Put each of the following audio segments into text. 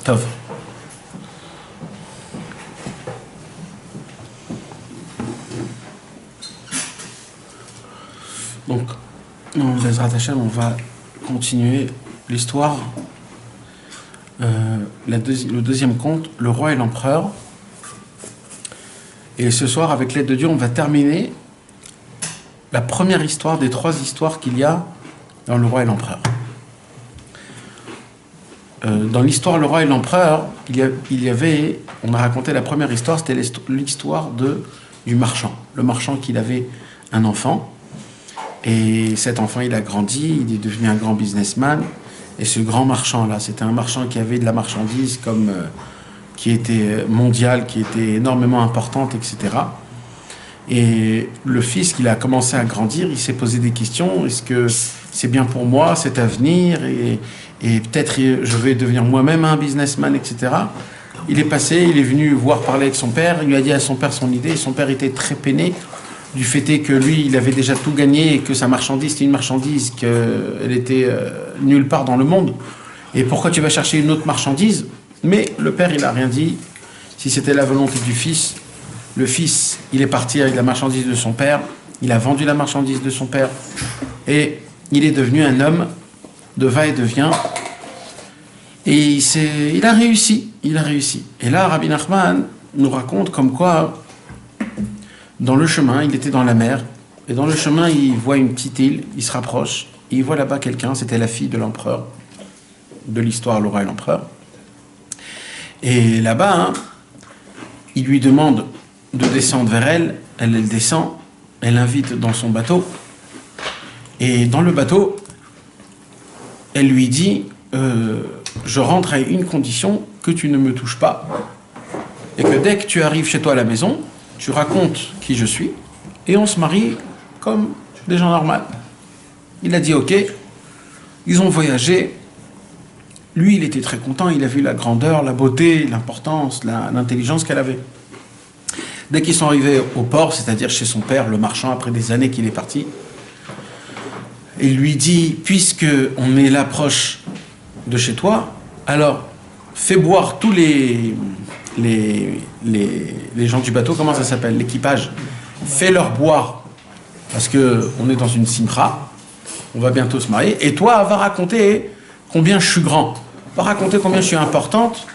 Tov. Donc, Bezrat Hashem, on va continuer l'histoire. Le deuxième conte, le roi et l'empereur. Et ce soir, avec l'aide de Dieu, on va terminer la première histoire des 3 histoires qu'il y a dans le roi et l'empereur. Dans l'histoire le roi et l'empereur, il y avait, on a raconté la première histoire, c'était l'histoire du marchand. Le marchand qu'il avait un enfant. Et cet enfant, il a grandi, il est devenu un grand businessman. Et ce grand marchand-là, c'était un marchand qui avait de la marchandise qui était mondiale, qui était énormément importante, etc. Et le fils, qu'il a commencé à grandir, il s'est posé des questions. Est-ce que c'est bien pour moi, cet avenir, et peut-être je vais devenir moi-même un businessman, etc. Il est passé, il est venu parler avec son père. Il lui a dit à son père son idée. Et son père était très peiné du fait que lui, il avait déjà tout gagné et que sa marchandise, c'était une marchandise qu'elle était nulle part dans le monde. Et pourquoi tu vas chercher une autre marchandise? Mais le père, il n'a rien dit. Si c'était la volonté du fils, le fils, il est parti avec la marchandise de son père. Il a vendu la marchandise de son père. Et il est devenu un homme de va-et-vient. Et il a réussi. Il a réussi. Et là, Rabbi Nachman nous raconte comme quoi, dans le chemin, il était dans la mer, et dans le chemin, il voit une petite île, il se rapproche, et il voit là-bas quelqu'un, c'était la fille de l'empereur, de l'histoire, le roi et l'empereur. Et là-bas, il lui demande de descendre vers elle, elle descend, elle l'invite dans son bateau, et dans le bateau, elle lui dit, je rentre à une condition, que tu ne me touches pas, et que dès que tu arrives chez toi à la maison, tu racontes qui je suis, et on se marie comme des gens normaux. Il a dit ok, ils ont voyagé, lui il était très content, il a vu la grandeur, la beauté, l'importance, l'intelligence qu'elle avait. Dès qu'ils sont arrivés au port, c'est-à-dire chez son père, le marchand, après des années qu'il est parti, il lui dit, puisque on est là proche de chez toi, alors fais boire tous les gens du bateau, comment ça s'appelle, l'équipage, fais-leur boire, parce que on est dans une simra, on va bientôt se marier, et toi, va raconter combien je suis grand, va raconter combien je suis importante,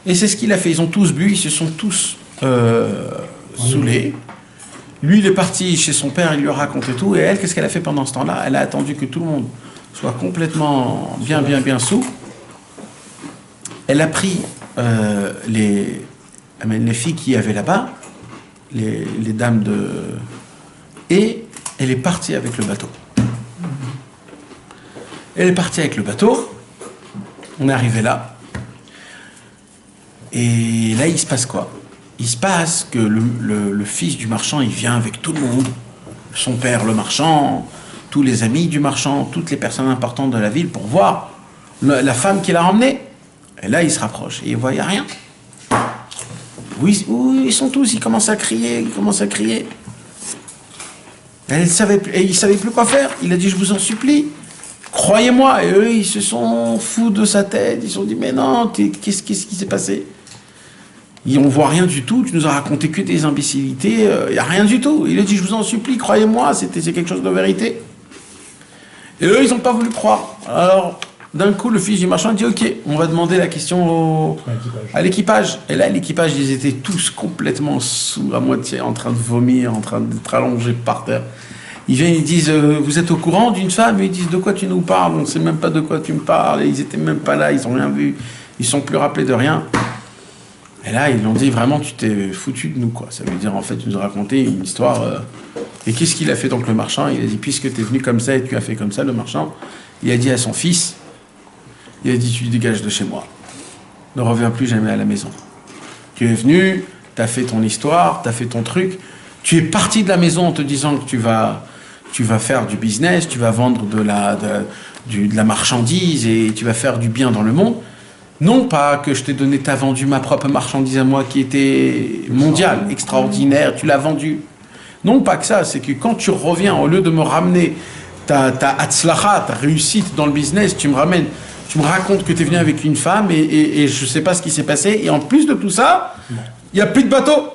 et c'est ce qu'il a fait, ils ont tous bu, ils se sont tous saoulés, lui il est parti chez son père, il lui a raconté tout, et elle, qu'est-ce qu'elle a fait pendant ce temps-là? Elle a attendu que tout le monde soit complètement bien saoul, elle a pris les filles qui y avaient là-bas, les dames de... Et elle est partie avec le bateau. Elle est partie avec le bateau, on est arrivé là, et là il se passe quoi? Il se passe que le fils du marchand, il vient avec tout le monde, son père le marchand, tous les amis du marchand, toutes les personnes importantes de la ville pour voir la femme qu'il a ramenée. Et là, il se rapproche et il voit, il n'y a rien. Où ils sont tous, ils commencent à crier, Et il savait plus quoi faire. Il a dit, je vous en supplie, croyez-moi. Et eux, ils se sont fous de sa tête. Ils se sont dit, mais non, qu'est-ce qui s'est passé? On ne voit rien du tout, tu nous as raconté que des imbécilités, il n'y a rien du tout. Il a dit, je vous en supplie, croyez-moi, c'est quelque chose de vérité. Et eux, ils n'ont pas voulu croire. Alors... d'un coup, le fils du marchand dit « Ok, on va demander la question à l'équipage. » Et là, l'équipage, ils étaient tous complètement sous, à moitié, en train de vomir, en train d'être allongés par terre. Ils viennent, ils disent « Vous êtes au courant d'une femme ?» Ils disent « De quoi tu nous parles? On ne sait même pas de quoi tu me parles. » Et ils n'étaient même pas là, ils n'ont rien vu. Ils ne sont plus rappelés de rien. Et là, ils l'ont dit « Vraiment, tu t'es foutu de nous, quoi. » Ça veut dire, en fait, tu nous as raconté une histoire. Et qu'est-ce qu'il a fait donc le marchand? Il a dit « Puisque tu es venu comme ça et tu as fait comme ça, le marchand, il a dit à son fils, il a dit, tu dégages de chez moi. Ne reviens plus jamais à la maison. Tu es venu, tu as fait ton histoire, tu as fait ton truc. Tu es parti de la maison en te disant que tu vas faire du business, tu vas vendre de la marchandise et tu vas faire du bien dans le monde. Non pas que je t'ai donné, tu as vendu ma propre marchandise à moi qui était mondiale, extraordinaire, tu l'as vendue. Non pas que ça, c'est que quand tu reviens, au lieu de me ramener ta hatzlacha, ta réussite dans le business, tu me ramènes tu me racontes que tu es venu avec une femme et je sais pas ce qui s'est passé. Et en plus de tout ça, il n'y a plus de bateau.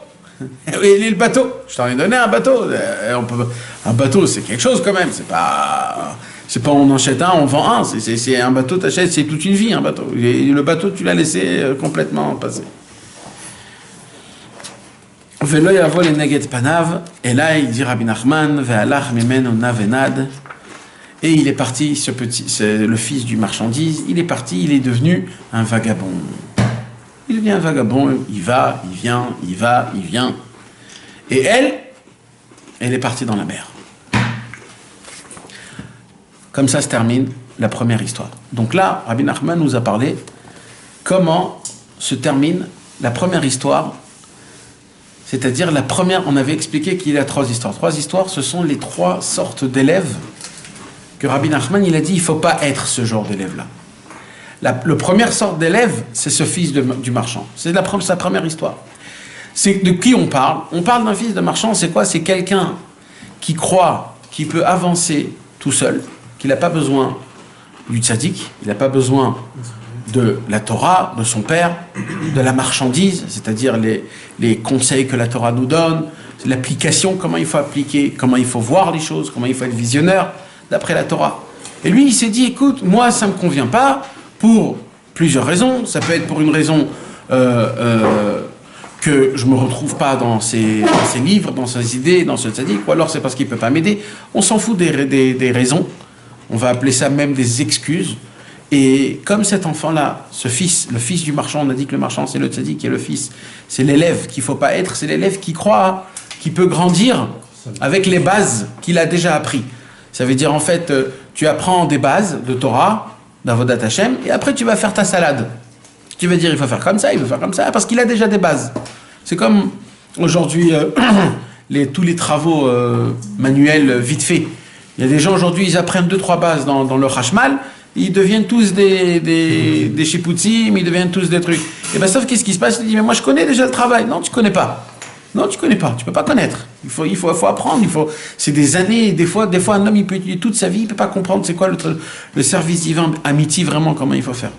Et il est le bateau. Je t'en ai donné un bateau. Un bateau, c'est quelque chose quand même. C'est pas on en achète un, on vend un. C'est un bateau, t'achètes, c'est toute une vie, un bateau. Et le bateau, tu l'as laissé complètement passer. Velo yavo le neged panav. Et là, il dit Rabbi Nachman, ve'alach mimeno navenad. Et il est parti, c'est le fils du marchandise, il est parti, il est devenu un vagabond. Il devient un vagabond, il va, il vient, il va, il vient. Et elle est partie dans la mer. Comme ça se termine la première histoire. Donc là, Rabbi Nachman nous a parlé comment se termine la première histoire. C'est-à-dire la première, on avait expliqué qu'il y a 3 histoires. 3 histoires, ce sont les 3 sortes d'élèves que Rabbi Nachman, il a dit, il ne faut pas être ce genre d'élève-là. La première sorte d'élève, c'est ce fils du marchand. C'est sa première histoire. C'est de qui on parle? On parle d'un fils de marchand, c'est quoi? C'est quelqu'un qui croit qu'il peut avancer tout seul, qu'il n'a pas besoin du tzaddik, il n'a pas besoin de la Torah, de son père, de la marchandise, c'est-à-dire les conseils que la Torah nous donne, l'application, comment il faut appliquer, comment il faut voir les choses, comment il faut être visionnaire d'après la Torah. Et lui, il s'est dit, écoute, moi, ça ne me convient pas pour plusieurs raisons. Ça peut être pour une raison que je ne me retrouve pas dans ses livres, dans ses idées, dans ce tzaddik, ou alors c'est parce qu'il ne peut pas m'aider. On s'en fout des raisons. On va appeler ça même des excuses. Et comme cet enfant-là, ce fils, le fils du marchand, on a dit que le marchand c'est le tzaddik et le fils, c'est l'élève qu'il ne faut pas être, c'est l'élève qui croit qu'il peut grandir avec les bases qu'il a déjà appris. Ça veut dire en fait, tu apprends des bases de Torah, d'Avodat Hashem, et après tu vas faire ta salade. Tu vas dire il faut faire comme ça, il faut faire comme ça, parce qu'il a déjà des bases. C'est comme aujourd'hui tous les travaux manuels vite faits. Il y a des gens aujourd'hui, ils apprennent 2-3 bases dans le Hashmal, ils deviennent tous des shiputzim, ils deviennent tous des trucs. Et bien sauf qu'est-ce qui se passe? Il dit mais moi je connais déjà le travail. Non, tu connais pas. Non, tu connais pas. Tu peux pas connaître. Il faut apprendre. C'est des années. Des fois, un homme il peut étudier toute sa vie, il peut pas comprendre c'est quoi le service divin, amitié vraiment comment il faut faire.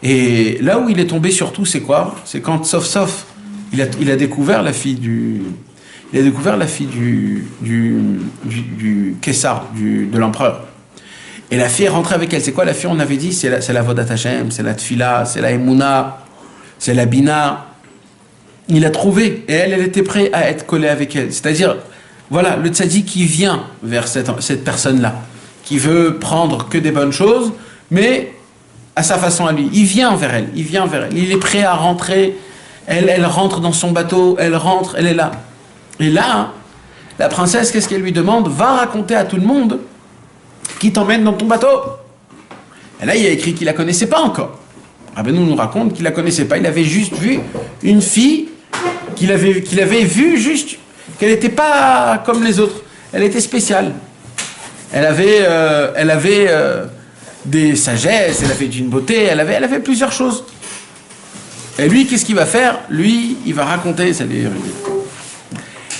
Et là où il est tombé surtout, c'est quoi? C'est quand sauf il a découvert la fille du Kessar, de l'empereur. Et la fille est rentrée avec elle. C'est quoi la fille? On avait dit, c'est la Vodat Hashem, c'est la Tfila, c'est la Emouna, c'est la Bina. Il a trouvé, et elle était prête à être collée avec elle. C'est-à-dire, voilà, le tzaddik qui vient vers cette personne-là, qui veut prendre que des bonnes choses, mais à sa façon à lui. Il vient vers elle, il est prêt à rentrer. Elle rentre dans son bateau, elle rentre, elle est là. Et là, la princesse, qu'est-ce qu'elle lui demande? Va raconter à tout le monde qui t'emmène dans ton bateau. Et là, il y a écrit qu'il la connaissait pas encore. Rabbeinu nous raconte qu'il la connaissait pas. Il avait juste vu une fille qu'il avait vue juste, qu'elle n'était pas comme les autres. Elle était spéciale. Elle avait des sagesses, elle avait d'une beauté, elle avait plusieurs choses. Et lui, qu'est-ce qu'il va faire? Lui, il va raconter,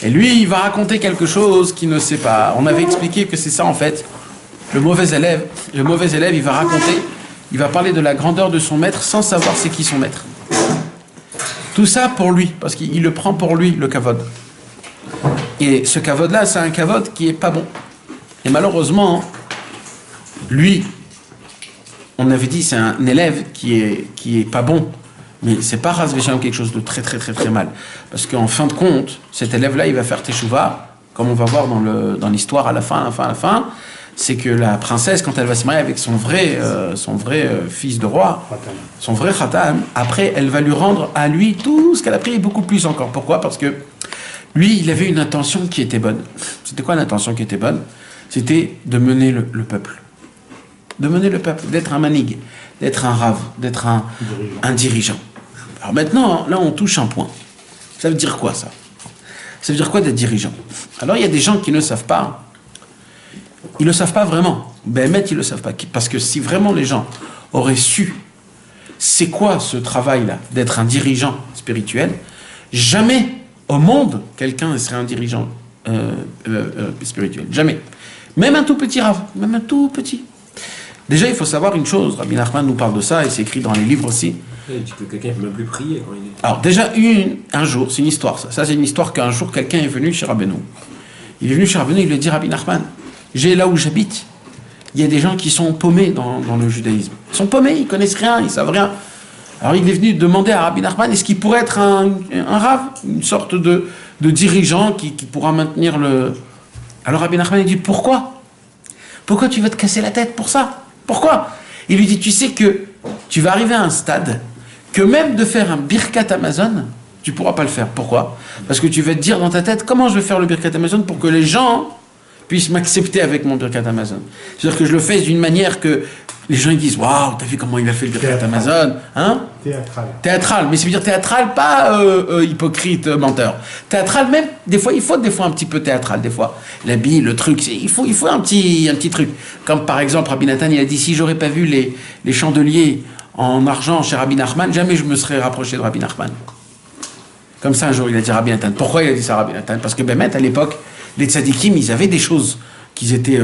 et lui, il va raconter quelque chose qu'il ne sait pas. On avait expliqué que c'est ça en fait. Le mauvais élève, il va raconter, il va parler de la grandeur de son maître sans savoir c'est qui son maître. Tout ça pour lui, parce qu'il le prend pour lui, le kavod. Et ce kavod-là, c'est un kavod qui est pas bon. Et malheureusement, lui, on avait dit, c'est un élève qui est pas bon. Mais c'est pas ras v'shalom quelque chose de très très très très mal. Parce qu'en fin de compte, cet élève-là, il va faire teshuva, comme on va voir dans l'histoire à la fin, c'est que la princesse, quand elle va se marier avec son vrai fils de roi, son vrai khatam, après, elle va lui rendre à lui tout ce qu'elle a pris et beaucoup plus encore. Pourquoi? Parce que lui, il avait une intention qui était bonne. C'était quoi l'intention qui était bonne? C'était de mener le peuple. De mener le peuple, d'être un manig, d'être un rave, d'être un dirigeant. Alors maintenant, là, on touche un point. Ça veut dire quoi, ça? Ça veut dire quoi d'être dirigeant? Alors, il y a des gens qui ne savent pas. Ils ne le savent pas vraiment. Ben, ils ne le savent pas. Parce que si vraiment les gens auraient su c'est quoi ce travail-là, d'être un dirigeant spirituel, jamais au monde, quelqu'un ne serait un dirigeant spirituel. Jamais. Même un tout petit rave, même un tout petit. Déjà, il faut savoir une chose, Rabbi Nachman nous parle de ça, et c'est écrit dans les livres aussi. Il dit que quelqu'un ne peut même plus prier quand il est... Alors déjà, un jour, c'est une histoire ça. Ça, c'est une histoire qu'un jour, quelqu'un est venu chez Rabbeinu. Il est venu chez Rabbeinu, il lui a dit, Rabbi Nachman, là où j'habite, il y a des gens qui sont paumés dans le judaïsme. Ils sont paumés, ils connaissent rien, ils savent rien. Alors il est venu demander à Rabbi Nachman, est-ce qu'il pourrait être un rave, une sorte de dirigeant qui pourra maintenir le... Alors Rabbi Nachman il dit, pourquoi tu veux te casser la tête pour ça? Pourquoi? Il lui dit, tu sais que tu vas arriver à un stade que même de faire un Birkat Amazon, tu ne pourras pas le faire. Pourquoi? Parce que tu vas te dire dans ta tête, comment je vais faire le Birkat Amazon pour que les gens puissent m'accepter avec mon Birkat Amazon? C'est-à-dire que je le fais d'une manière que les gens ils disent, waouh, t'as vu comment il a fait le Birkat Amazon? Hein? Théâtral. Mais ça veut dire théâtral, pas hypocrite, menteur. Théâtral même, des fois, il faut des fois un petit peu théâtral, des fois. L'habit, le truc, il faut un petit truc. Comme par exemple, Rabbi Nathan, il a dit, si j'aurais pas vu les chandeliers en argent chez Rabbi Nachman, jamais je me serais rapproché de Rabbi Nachman. Comme ça, un jour, il a dit Rabbi Nathan. Pourquoi il a dit ça, Rabbi Nathan? Parce que Bémet, à l'époque, les tzadikim, ils avaient des choses qui étaient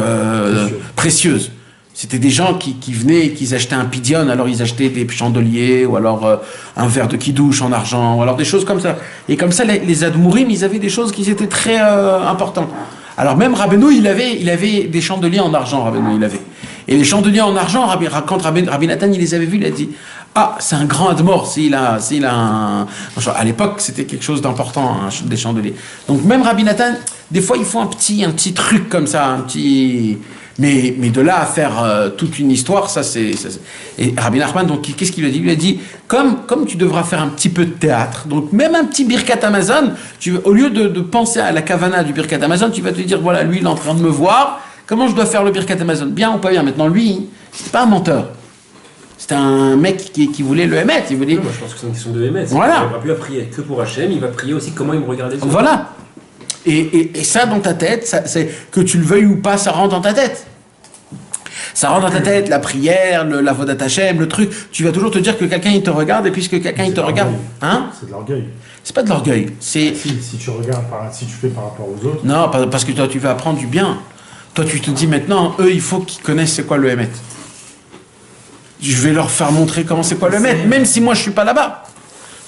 précieuses. C'était des gens qui venaient, qui achetaient un pidion, alors ils achetaient des chandeliers, ou alors un verre de kidouche en argent, ou alors des choses comme ça. Et comme ça, les admourim, ils avaient des choses qui étaient très importantes. Alors même Rabbeinu, il avait des chandeliers en argent, Rabbeinu, il avait. Et les chandeliers en argent, quand Rabbi Nathan, il les avait vus, il a dit, ah, c'est un grand admor, s'il a un... À l'époque, c'était quelque chose d'important, des chandeliers. Donc même Rabbi Nathan, des fois, il faut un petit truc comme ça, un petit... Mais de là à faire toute une histoire, ça c'est... Et Rabbi Nachman, donc, qu'est-ce qu'il a dit? Il lui a dit, comme tu devras faire un petit peu de théâtre, donc même un petit Birkat Amazon, au lieu de penser à la kavana du Birkat Amazon, tu vas te dire, voilà, lui, il est en train de me voir, comment je dois faire le Birkat Amazon? Bien ou pas bien? Maintenant, lui, c'était pas un menteur. C'était un mec qui voulait le Hémet. Il voulait... Non, moi, je pense que c'est une question de Hémet. Voilà. Il va plus à prier que pour Hachem, il va prier aussi comment il me regarde les autres. Voilà. Et ça, dans ta tête, c'est que tu le veuilles ou pas, ça rentre dans ta tête. Ça rentre dans ta tête, la prière, la vodat Hachem, le truc. Tu vas toujours te dire que quelqu'un, il te regarde, et puisque quelqu'un, il te regarde... Hein? C'est de l'orgueil. C'est pas de l'orgueil. C'est... Si tu regardes, si tu fais par rapport aux autres... Non, parce que toi, tu veux apprendre du bien. Toi, tu te dis maintenant, eux, il faut qu'ils connaissent c'est quoi le Hémet. Je vais leur faire montrer comment c'est quoi le Hémet, même si moi, je suis pas là-bas.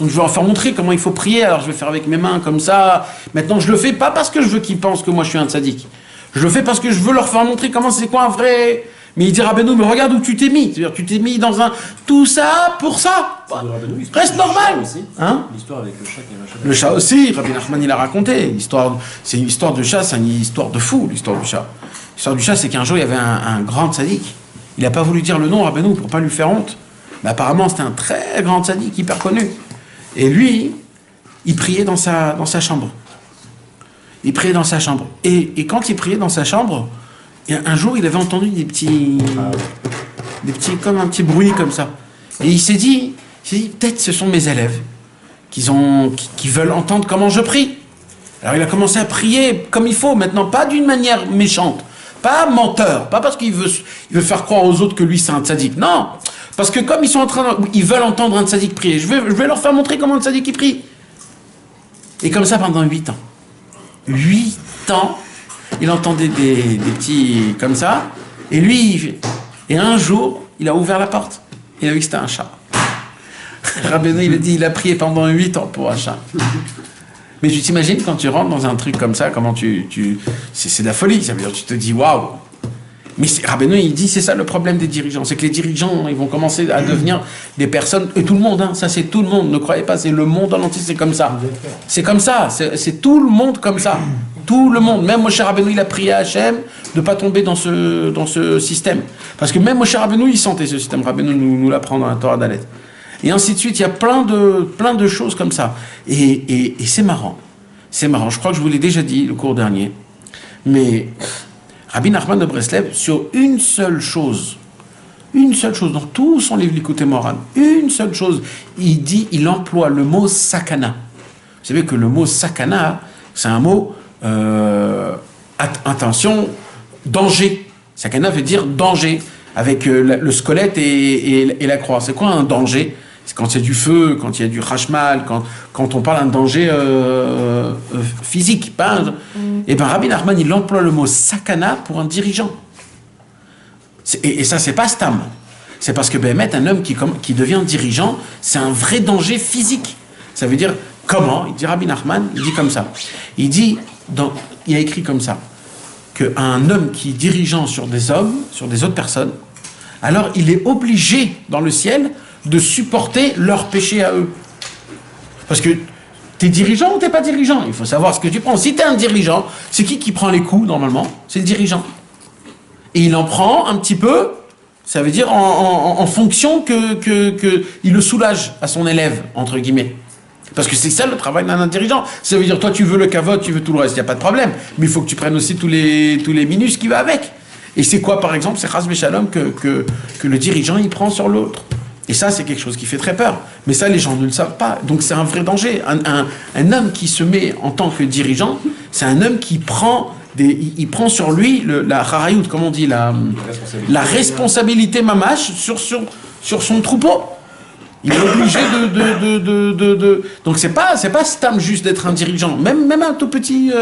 Donc, je vais leur faire montrer comment il faut prier. Alors, je vais faire avec mes mains comme ça. Maintenant, je le fais pas parce que je veux qu'ils pensent que moi, je suis un tzaddik. Je le fais parce que je veux leur faire montrer comment c'est quoi un vrai... Mais il dit, Rabbeinu, mais regarde où tu t'es mis. C'est-à-dire, tu t'es mis dans un... Tout ça pour ça. Reste normal. Hein? L'histoire avec le chat qui a un chat. Le chat aussi, Rabbi Nachman, il a raconté. C'est une histoire de chat, c'est une histoire de fou, l'histoire du chat. L'histoire du chat, c'est qu'un jour, il y avait un grand tzaddik. Il n'a pas voulu dire le nom, Rabbeinu, pour pas lui faire honte. Mais apparemment, c'était un très grand tzaddik, hyper connu. Et lui, il priait dans sa chambre. Il priait dans sa chambre. Et quand il priait dans sa chambre, un jour, il avait entendu des petits, comme un petit bruit comme ça. Et il s'est dit peut-être ce sont mes élèves qui veulent entendre comment je prie. Alors il a commencé à prier comme il faut, maintenant, pas d'une manière méchante, pas menteur, pas parce qu'il veut faire croire aux autres que lui c'est un tzaddik. Non, parce que comme ils veulent entendre un tzaddik prier, je vais leur faire montrer comment un tzaddik il prie. Et comme ça pendant 8 ans. 8 ans. Il entendait des petits comme ça, et lui, et un jour, il a ouvert la porte, il a vu que c'était un chat. Rabbeinu, il a dit, il a prié pendant 8 ans pour un chat. Mais tu t'imagines quand tu rentres dans un truc comme ça, comment c'est de la folie, ça veut dire, tu te dis, waouh. Mais Rabbeinu, il dit, c'est ça le problème des dirigeants, c'est que les dirigeants, ils vont commencer à devenir des personnes, et tout le monde, hein, ça c'est tout le monde, ne croyez pas, c'est le monde en entier, c'est comme ça. C'est comme ça, c'est tout le monde comme ça. Tout le monde, même Moshe Rabbeinu, il a prié à Hachem de ne pas tomber dans ce système. Parce que même Moshe Rabbeinu, il sentait ce système. Rabbeinu nous l'apprend dans la Torah d'Alet. Et ainsi de suite, il y a plein de choses comme ça. Et c'est marrant. C'est marrant. Je crois que je vous l'ai déjà dit le cours dernier. Mais Rabbi Nachman de Breslev, sur une seule chose, dans tout son livre Likutei Moharan, une seule chose, il emploie le mot sakana. Vous savez que le mot sakana, c'est un mot... attention, danger. Sakana veut dire danger, avec le squelette et la croix. C'est quoi un danger? C'est quand il y a du feu, quand il y a du hashmal, quand on parle d'un danger physique. Et bien Rabbi Nachman, il emploie le mot sakana pour un dirigeant. Et ça, c'est pas Stam. C'est parce que Béhémet, un homme qui devient dirigeant, c'est un vrai danger physique. Ça veut dire, comment? Il dit Rabbi Nachman, il dit comme ça. Il dit, il a écrit comme ça, qu'un homme qui est dirigeant sur des hommes, sur des autres personnes, alors il est obligé, dans le ciel, de supporter leurs péchés à eux. Parce que t'es dirigeant ou t'es pas dirigeant? Il faut savoir ce que tu prends. Si t'es un dirigeant, c'est qui prend les coups, normalement? C'est le dirigeant. Et il en prend un petit peu, ça veut dire en fonction que il le soulage à son élève, entre guillemets. Parce que c'est ça le travail d'un dirigeant. Ça veut dire, toi tu veux le cavote, tu veux tout le reste, il n'y a pas de problème. Mais il faut que tu prennes aussi tous les minus qui va avec. Et c'est quoi, par exemple? C'est Chas V'Shalom que le dirigeant, il prend sur l'autre. Et ça, c'est quelque chose qui fait très peur. Mais ça, les gens ne le savent pas. Donc c'est un vrai danger. Un homme qui se met en tant que dirigeant, c'est un homme qui prend... il prend sur lui la harayout, comme on dit, la responsabilité mamache sur son troupeau. Il est obligé donc c'est pas stam juste d'être un dirigeant, même un tout petit.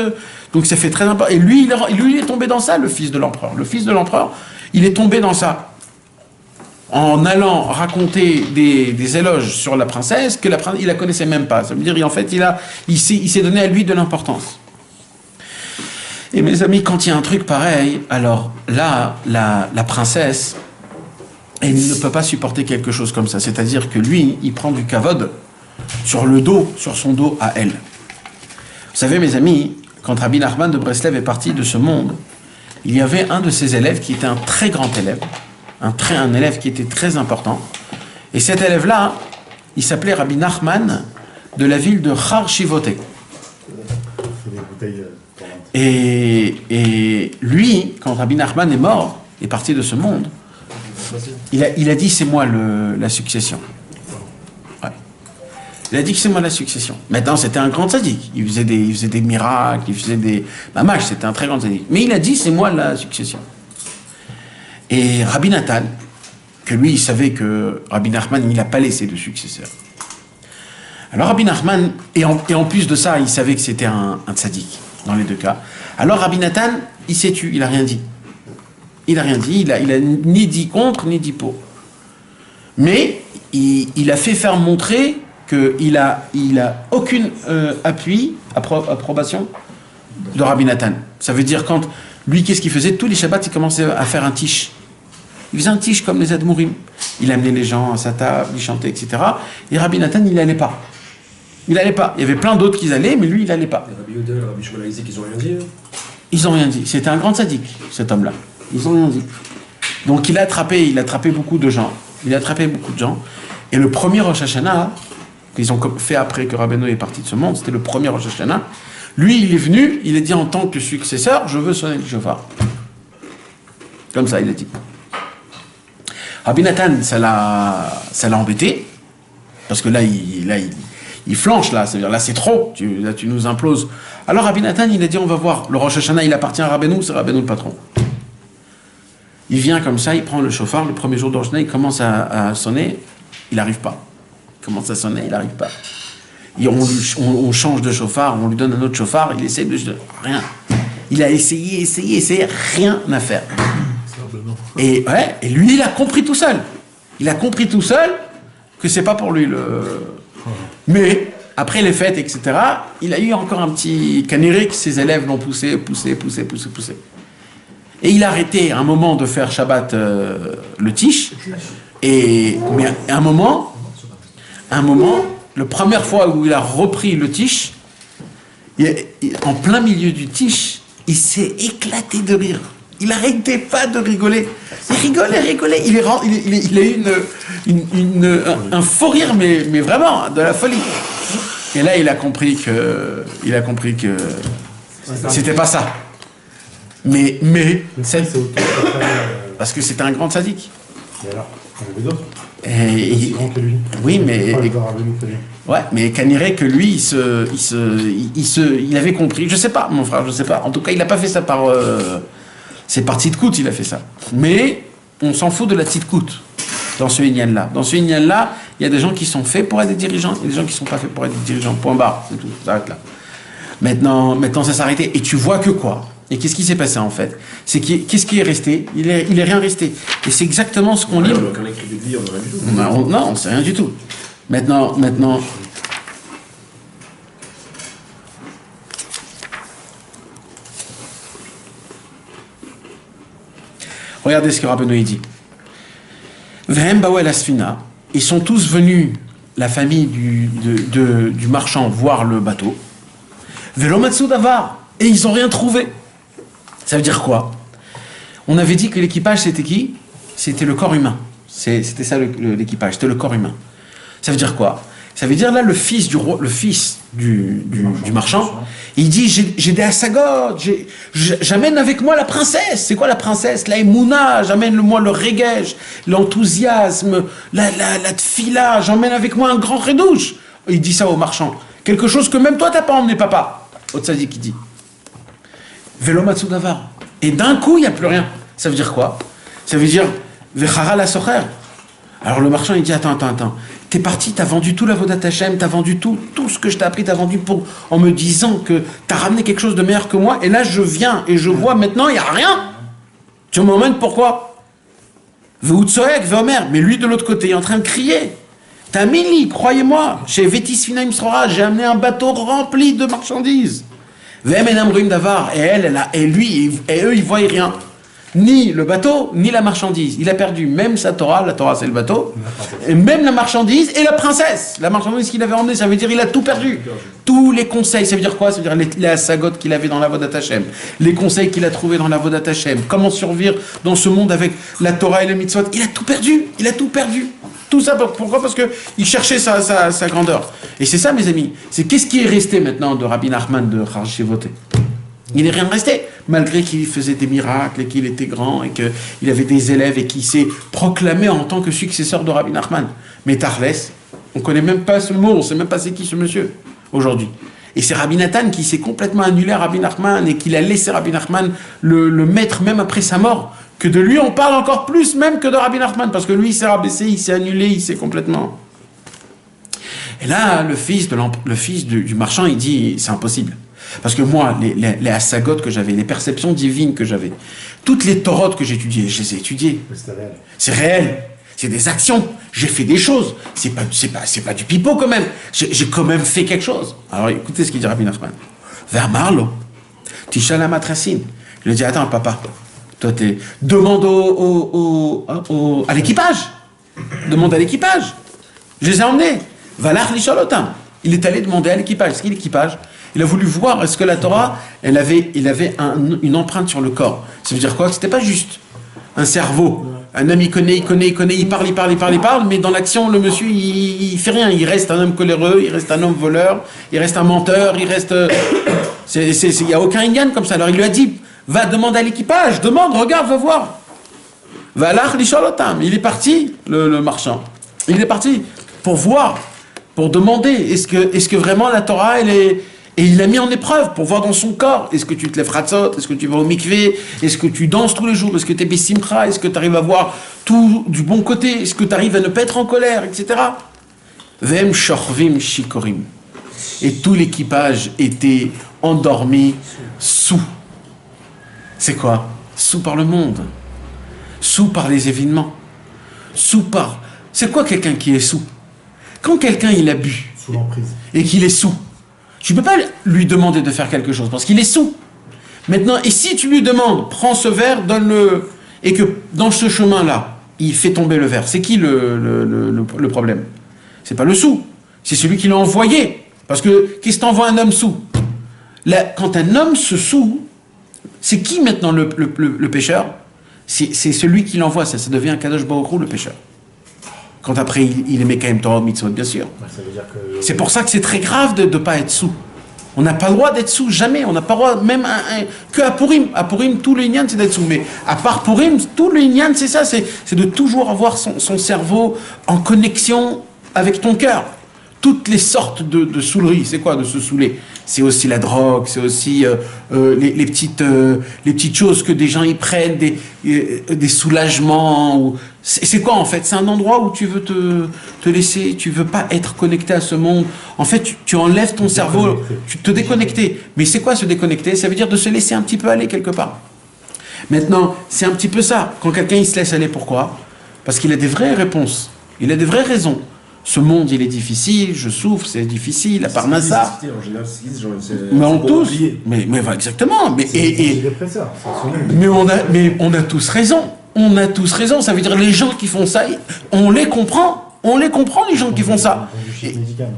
Donc ça fait très important. Et lui, il est tombé dans ça, le fils de l'empereur. Le fils de l'empereur, il est tombé dans ça en allant raconter des éloges sur la princesse que il la connaissait même pas. Ça veut dire, en fait, il s'est donné à lui de l'importance. Et mes amis, quand il y a un truc pareil, alors là, la princesse, elle ne peut pas supporter quelque chose comme ça. C'est-à-dire que lui, il prend du kavod sur son dos à elle. Vous savez, mes amis, quand Rabbi Nachman de Breslev est parti de ce monde, il y avait un de ses élèves qui était un très grand élève, un élève qui était très important. Et cet élève-là, il s'appelait Rabbi Nachman de la ville de Char Shivoté. Et lui, quand Rabbi Nachman est mort, est parti de ce monde, il a dit c'est moi la succession. Ouais. Il a dit que c'est moi la succession. Maintenant, c'était un grand tzaddik. Il faisait des miracles, il faisait des mamash, c'était un très grand tzaddik. Mais il a dit c'est moi la succession. Et Rabbi Nathan, que lui, il savait que Rabbi Nachman, il n'a pas laissé de successeur. Alors Rabbi Nachman, et en plus de ça, il savait que c'était un tzaddik, dans les deux cas. Alors Rabbi Nathan, il s'est tu, il n'a rien dit. Il n'a rien dit, il a ni dit contre, ni dit pour. Mais il a fait faire montrer qu'il a aucune approbation de Rabbi Nathan. Ça veut dire quand, lui, qu'est-ce qu'il faisait? Tous les Shabbats, il commençait à faire un tiche. Il faisait un tiche comme les Admourim. Il amenait les gens à sa table, il chantait, etc. Et Rabbi Nathan, il n'allait pas. Il n'allait pas. Il y avait plein d'autres qui allaient, mais lui, il n'allait pas. Et Rabbi Yehuda, Rabbi Shmuel Isaac, ils n'ont rien dit. Ils n'ont rien dit. C'était un grand sadique, cet homme-là. Ils n'ont rien dit. Donc il a attrapé beaucoup de gens. Et le premier Rosh Hashanah, qu'ils ont fait après que Rabbeinu est parti de ce monde, c'était le premier Rosh Hashanah. Lui, il est venu, il a dit en tant que successeur, je veux sonner le shofar. Comme ça, il a dit. Rabbi Nathan, ça l'a embêté, parce que là, il flanche, là, c'est-à-dire là, c'est trop, tu nous imploses. Alors Rabbi Nathan, il a dit, on va voir, le Rosh Hashanah, il appartient à Rabbeinu, c'est Rabbeinu le patron. Il vient comme ça, il prend le shofar, le premier jour de Rosh Hashanah, il commence à sonner, il n'arrive pas. Il commence à sonner, il n'arrive pas. Et on change de shofar, on lui donne un autre shofar, il essaie de... Rien. Il a essayé, rien à faire. Et lui, il a compris tout seul. Il a compris tout seul que c'est pas pour lui Mais, après les fêtes, etc., il a eu encore un petit canérique, ses élèves l'ont poussé. Et il a arrêté un moment de faire Shabbat le tiche. Mais à un moment, la première fois où il a repris le tiche, en plein milieu du tiche, il s'est éclaté de rire. Il n'arrêtait pas de rigoler. Il rigolait. Il a eu un faux rire, mais vraiment, de la folie. Et là, il a compris que c'était pas ça. Mais parce que c'était un grand sadique. Et alors, il y en avait d'autres. Aussi grand que lui. Oui, mais Caniré que lui, il avait compris. Je sais pas, mon frère, je sais pas. En tout cas, il n'a pas fait ça par. C'est par tzidkout, il a fait ça. Mais on s'en fout de la tzidkout dans ce Inyan-là. Dans ce Inyan-là, il y a des gens qui sont faits pour être des dirigeants, et des gens qui ne sont pas faits pour être des dirigeants. Point barre, c'est tout. Ça s'arrête là. Maintenant, ça s'est arrêté. Et tu vois que quoi? Et qu'est-ce qui s'est passé en fait? Qu'est-ce qui est resté? Il est rien resté. Et c'est exactement ce qu'on lit. On n'a aucun écrit de vie, on n'a rien du tout. Non, on sait rien du tout. Maintenant. Regardez ce que Rabbeinu dit. Vehem Bawel Asfina, ils sont tous venus, la famille du marchand, voir le bateau. Velomatsu Davar, et ils n'ont rien trouvé. Ça veut dire quoi? On avait dit que l'équipage, c'était qui? C'était le corps humain. C'était ça l'équipage, c'était le corps humain. Ça veut dire quoi? Ça veut dire là, le fils du roi, le fils du marchand, il dit j'ai des assagotes, j'amène avec moi la princesse. C'est quoi la princesse? La émouna, j'amène moi le régège, l'enthousiasme, la tfila, j'emmène avec moi un grand redouche. Il dit ça au marchand. Quelque chose que même toi t'as pas emmené, papa. Otsadik qui dit. Velomatsu davar. Et d'un coup, il n'y a plus rien. Ça veut dire quoi? Ça veut dire Vechara la socher. Alors le marchand, il dit attends. T'es parti, t'as vendu tout la Vodat Hashem, t'as vendu tout ce que je t'ai appris, t'as vendu en me disant que t'as ramené quelque chose de meilleur que moi, et là je viens et je vois maintenant, il n'y a rien. Tu m'emmènes pourquoi? Veutsoek, Veomer, mais lui de l'autre côté, il est en train de crier. Tamili, croyez-moi, chez Vetis Finaim Srora, j'ai amené un bateau rempli de marchandises. Ve'emenam Ruim Davar, et lui, et eux, ils voient rien. Ni le bateau, ni la marchandise. Il a perdu même sa Torah, la Torah c'est le bateau, et même la marchandise et la princesse. La marchandise qu'il avait emmenée, ça veut dire il a tout perdu. Tous les conseils, ça veut dire quoi? Ça veut dire les assagotes qu'il avait dans la Vodat Hashem, les conseils qu'il a trouvés dans la Vodat Hashem, comment survivre dans ce monde avec la Torah et le mitzvot. Il a tout perdu, Tout ça, pourquoi? Parce qu'il cherchait sa grandeur. Et c'est ça, mes amis, c'est qu'est-ce qui est resté maintenant de Rabbi Nachman de Kharchivoté? Il n'est rien resté, malgré qu'il faisait des miracles et qu'il était grand et qu'il avait des élèves et qu'il s'est proclamé en tant que successeur de Rabbi Nachman. Mais Tarles, on ne connaît même pas ce mot, on ne sait même pas c'est qui ce monsieur aujourd'hui. Et c'est Rabbi Nathan qui s'est complètement annulé à Rabbi Nachman et qu'il a laissé Rabbi Nachman le mettre même après sa mort. Que de lui on parle encore plus même que de Rabbi Nachman, parce que lui il s'est rabaissé, il s'est annulé, il s'est complètement... Et là, le fils du marchand, il dit, c'est impossible. Parce que moi, les assagotes que j'avais, les perceptions divines que j'avais, toutes les torotes que j'étudiais, je les ai étudiées. C'est réel. C'est des actions. J'ai fait des choses. C'est pas du pipeau quand même. J'ai quand même fait quelque chose. Alors écoutez ce qu'il dit Rabbi Nachman. Vers Marlo, Tishala Matrasin. Il lui dit, attends papa, toi demande à l'équipage. Demande à l'équipage. Je les ai emmenés. Valach Lishalotam. Il est allé demander à l'équipage. C'est qui l'équipage? Il a voulu voir est-ce que la Torah, il avait une empreinte sur le corps. Ça veut dire quoi? Que c'était pas juste un cerveau. Un homme, il connaît, il parle, mais dans l'action, le monsieur, il fait rien. Il reste un homme coléreux, il reste un homme voleur, il reste un menteur, il reste... Il n'y a aucun Inyan comme ça. Alors il lui a dit, va demander à l'équipage, regarde, va voir. Valach Lishalotam. Il est parti, le marchand. Il est parti pour voir, pour demander, est-ce que vraiment la Torah, elle est... Et il l'a mis en épreuve pour voir dans son corps. Est-ce que tu te lèves ratzot? Est-ce que tu vas au mikvé? Est-ce que tu danses tous les jours? Est-ce que tu es bessimcha? Est-ce que tu arrives à voir tout du bon côté? Est-ce que tu arrives à ne pas être en colère, etc. Vem shorvim shikorim. Et tout l'équipage était endormi sous. C'est quoi? Sous par le monde. Sous par les événements. Sous par... C'est quoi quelqu'un qui est sous? Quand quelqu'un il a bu sous l'emprise et qu'il est sous, tu ne peux pas lui demander de faire quelque chose parce qu'il est sous. Maintenant, et si tu lui demandes, prends ce verre, donne-le, et que dans ce chemin-là, il fait tomber le verre, c'est qui le problème? C'est pas le sous, c'est celui qui l'a envoyé. Parce que, qu'est-ce que t'envoie un homme sous? Là, quand un homme se soût, c'est qui maintenant le pécheur? C'est celui qui l'envoie, ça devient un Kadosh Baruch Hu, le pécheur. Quand après, il aimait quand même Torah mitzvot, bien sûr. Ça veut dire que... C'est pour ça que c'est très grave de ne pas être sous. On n'a pas le droit d'être sous, jamais. On n'a pas le droit, même que à Purim. À Purim, tout le Inyan, c'est d'être sous. Mais à part Purim, tout le Inyan, c'est ça. C'est de toujours avoir son cerveau en connexion avec ton cœur. Toutes les sortes de saouleries. C'est quoi de se saouler? C'est aussi la drogue, c'est aussi les petites choses que des gens y prennent, des soulagements, ou C'est quoi en fait? C'est un endroit où tu veux te laisser, tu veux pas être connecté à ce monde. En fait, tu enlèves ton cerveau, tu te déconnecter. Mais c'est quoi se déconnecter? Ça veut dire de se laisser un petit peu aller quelque part. Maintenant, c'est un petit peu ça. Quand quelqu'un il se laisse aller, pourquoi? Parce qu'il a des vraies réponses. Il a des vraies raisons. Ce monde, il est difficile, je souffre, c'est difficile, à part ça. Mais on tous. Mais voilà, exactement. Mais on a tous raison. On a tous raison. Ça veut dire les gens qui font ça, on les comprend. On les comprend, les gens qui font ça.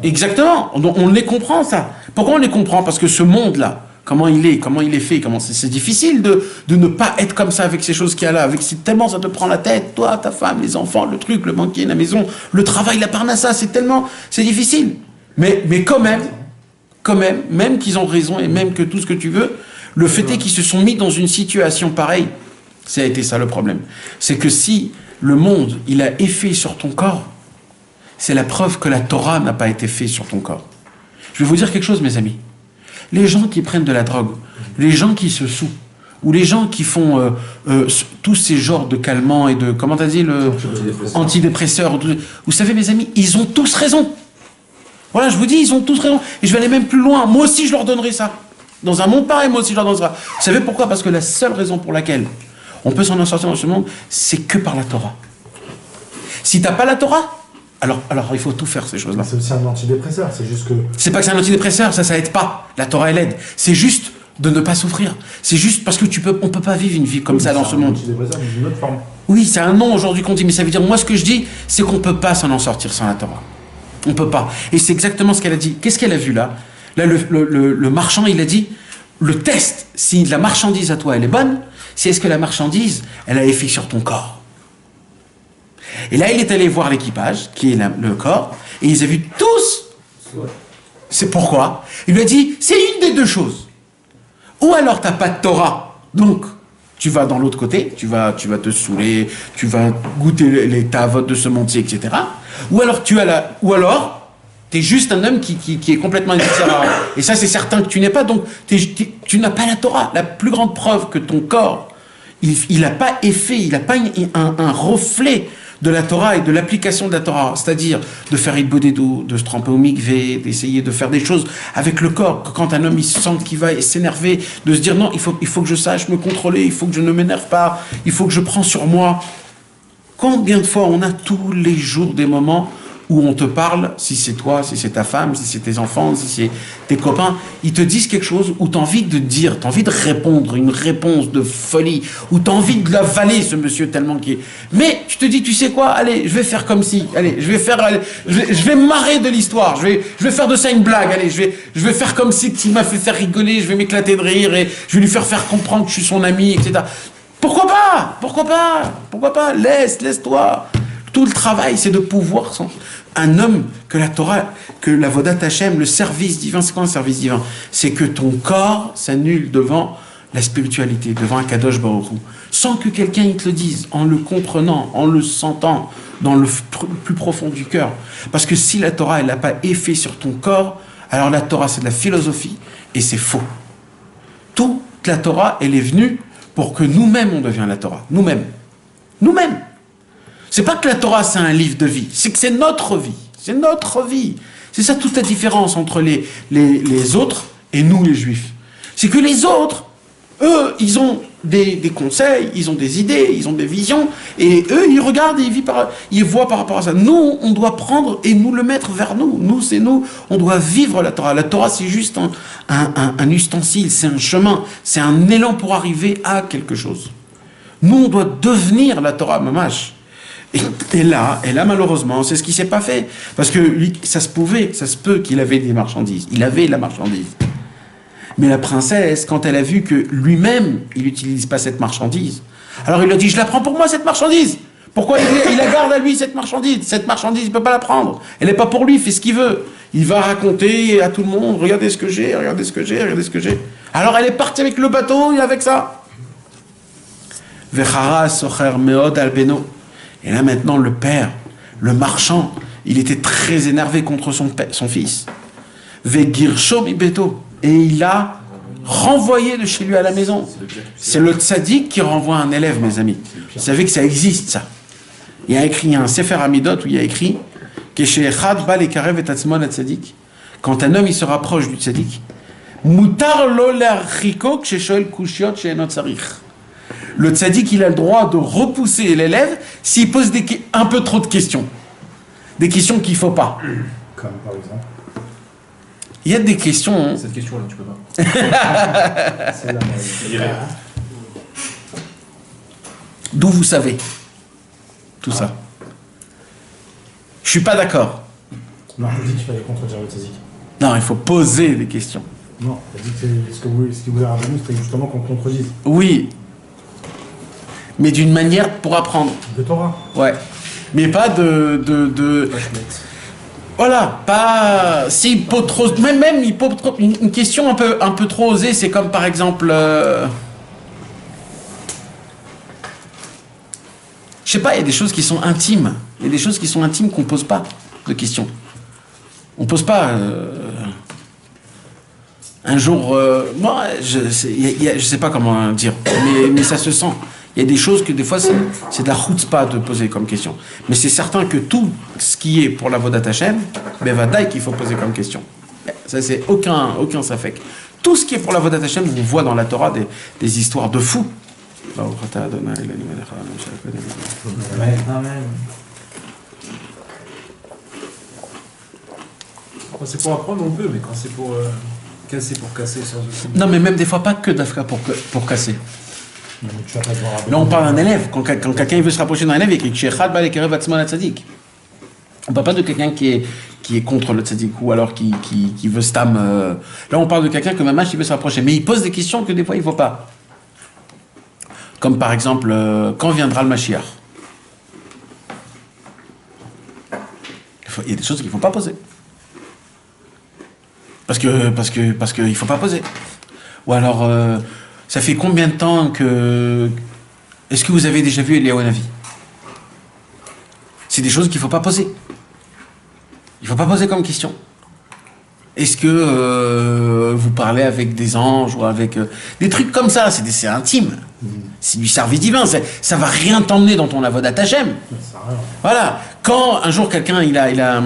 Exactement. On les comprend, ça. Pourquoi on les comprend? Parce que ce monde-là, comment il est fait, c'est difficile de ne pas être comme ça avec ces choses qu'il y a là, tellement ça te prend la tête, toi, ta femme, les enfants, le truc, le banquier, la maison, le travail, la parnassa, c'est difficile. Mais quand même qu'ils ont raison et même que tout ce que tu veux, le fait est qu'ils se sont mis dans une situation pareille. Ça a été ça le problème. C'est que si le monde, il a effet sur ton corps, c'est la preuve que la Torah n'a pas été faite sur ton corps. Je vais vous dire quelque chose, mes amis. Les gens qui prennent de la drogue, les gens qui se saoulent, ou les gens qui font tous ces genres de calmants et de, comment t'as dit, antidépresseurs, vous savez, mes amis, ils ont tous raison. Voilà, je vous dis, ils ont tous raison. Et je vais aller même plus loin. Moi aussi, je leur donnerai ça. Dans un monde pareil, moi aussi, je leur donnerai ça. Vous savez pourquoi? Parce que la seule raison pour laquelle on peut s'en sortir dans ce monde, c'est que par la Torah. Si t'as pas la Torah, alors il faut tout faire ces choses-là. C'est aussi un antidépresseur, c'est juste que... C'est pas que c'est un antidépresseur, ça aide pas. La Torah, elle aide. C'est juste de ne pas souffrir. C'est juste parce que on peut pas vivre une vie comme ça dans ce monde. C'est un antidépresseur, mais d'une autre forme. Oui, c'est un nom aujourd'hui qu'on dit, mais ça veut dire, moi ce que je dis, c'est qu'on peut pas s'en sortir sans la Torah. On peut pas. Et c'est exactement ce qu'elle a dit. Qu'est-ce qu'elle a vu là? Là, le marchand, il a dit, le test, si la marchandise à toi, elle est bonne, c'est est-ce que la marchandise, elle a effet sur ton corps. Et là, il est allé voir l'équipage, qui est le corps, et ils ont vu tous. C'est pourquoi? Il lui a dit, c'est une des deux choses. Ou alors, t'as pas de Torah, donc tu vas dans l'autre côté, tu vas te saouler, tu vas goûter les tavotes de ce monde-ci, etc. Ou alors, t'es juste un homme qui est complètement indifférent. Et ça, c'est certain que tu n'es pas. Donc, tu n'as pas la Torah. La plus grande preuve que ton corps, il n'a pas effet, il n'a pas un reflet de la Torah et de l'application de la Torah. C'est-à-dire de faire une bodédo, de se tremper au mikvé, d'essayer de faire des choses avec le corps. Quand un homme, il se sent qu'il va s'énerver, de se dire non, il faut que je sache me contrôler, il faut que je ne m'énerve pas, il faut que je prends sur moi. Combien de fois on a tous les jours des moments où on te parle, si c'est toi, si c'est ta femme, si c'est tes enfants, si c'est tes copains, ils te disent quelque chose où tu as envie de dire, tu as envie de répondre, une réponse de folie, où tu as envie de l'avaler, ce monsieur, tellement qu'il est... Mais tu te dis, tu sais quoi, allez, je vais faire comme si, allez, je vais me marrer de l'histoire, je vais faire de ça une blague, allez, je vais faire comme si il m'a fait faire rigoler, je vais m'éclater de rire, et je vais lui faire comprendre que je suis son ami, etc. Pourquoi pas, laisse-toi. Tout le travail, c'est de pouvoir... Un homme, que la Torah, que la Vodat Hashem, le service divin, c'est quoi un service divin? C'est que ton corps s'annule devant la spiritualité, devant un Kadosh Baruch Hu, sans que quelqu'un il te le dise, en le comprenant, en le sentant, dans le plus profond du cœur. Parce que si la Torah, elle n'a pas effet sur ton corps, alors la Torah, c'est de la philosophie, et c'est faux. Toute la Torah, elle est venue pour que nous-mêmes, on devienne la Torah. Nous-mêmes. C'est pas que la Torah, c'est un livre de vie. C'est que c'est notre vie. C'est notre vie. C'est ça toute la différence entre les autres et nous, les Juifs. C'est que les autres, eux, ils ont des conseils, ils ont des idées, ils ont des visions, et eux, ils regardent et ils voient par rapport à ça. Nous, on doit prendre et nous le mettre vers nous. Nous, c'est nous. On doit vivre la Torah. La Torah, c'est juste un ustensile, c'est un chemin, c'est un élan pour arriver à quelque chose. Nous, on doit devenir la Torah, mamash. Et là, malheureusement, c'est ce qui s'est pas fait. Parce que lui, ça se peut qu'il avait des marchandises. Il avait la marchandise. Mais la princesse, quand elle a vu que lui-même, il n'utilise pas cette marchandise, alors il lui a dit, je la prends pour moi, cette marchandise. Pourquoi il la garde à lui, cette marchandise? Cette marchandise, il ne peut pas la prendre. Elle n'est pas pour lui, il fait ce qu'il veut. Il va raconter à tout le monde, regardez ce que j'ai. Alors elle est partie avec le bateau et avec ça. Vechara socher meod albeno. Et là maintenant, le père, le marchand, il était très énervé contre son fils. Vegirsho mibeto. Et il l'a renvoyé de chez lui à la maison. C'est le tzaddik qui renvoie un élève, mes amis. Vous savez que ça existe, ça. Il y a écrit, il y a un Sefer Amidot où il y a écrit quand un homme il se rapproche du tzaddik, le tzaddik il a le droit de repousser l'élève s'il pose un peu trop de questions. Des questions qu'il ne faut pas. Comme par exemple. Il y a des questions. Cette question-là, tu peux pas. Celle-là, D'où vous savez tout ça. Je suis pas d'accord. non, on dit qu'il fallait contredire le tzaddik. Non, il faut poser des questions. Non, on dit que ce que vous avez raconté, c'était justement qu'on contredise. Oui. Mais d'une manière pour apprendre. De Torah. Ouais. Mais pas de... Voilà, pas... S'il peut trop... Même il peut trop... Une question un peu trop osée, c'est comme par exemple... Je sais pas, il y a des choses qui sont intimes. Il y a des choses qui sont intimes qu'on pose pas de questions. On pose pas... Un jour... moi, je sais pas comment dire, mais ça se sent. Il y a des choses que des fois, c'est de la chutzpah de poser comme question. Mais c'est certain que tout ce qui est pour la Vodat Hashem, bevadaï qu'il faut poser comme question. Ça, c'est aucun safek. Tout ce qui est pour la Vodat Hashem, on voit dans la Torah des histoires de fous. Amen. Quand c'est pour apprendre, on peut, mais quand c'est pour casser, sans aucun... Non, mais même des fois, pas que d'Afka pour casser. Non, mais tu vas pas devoir Là, on parle d'un élève. Quand quelqu'un veut se rapprocher d'un élève, il écrit Shechad Balekerev Atzman Tzadik. On ne parle pas de quelqu'un qui est contre le tzaddik ou alors qui veut stam. Là, on parle de quelqu'un que Mamash il veut se rapprocher. Mais il pose des questions que des fois, il ne faut pas. Comme par exemple, quand viendra le Mashiach? Il y a des choses qu'il ne faut pas poser. Parce qu'il ne faut pas poser. Ou alors, ça fait combien de temps que... Est-ce que vous avez déjà vu Eliyahu Hanavi? C'est des choses qu'il ne faut pas poser. Il ne faut pas poser comme question. Est-ce que vous parlez avec des anges ou avec... des trucs comme ça, c'est intime. C'est du service divin. Ça ne va rien t'emmener dans ton avodat Hashem. Voilà. Quand un jour quelqu'un, il y a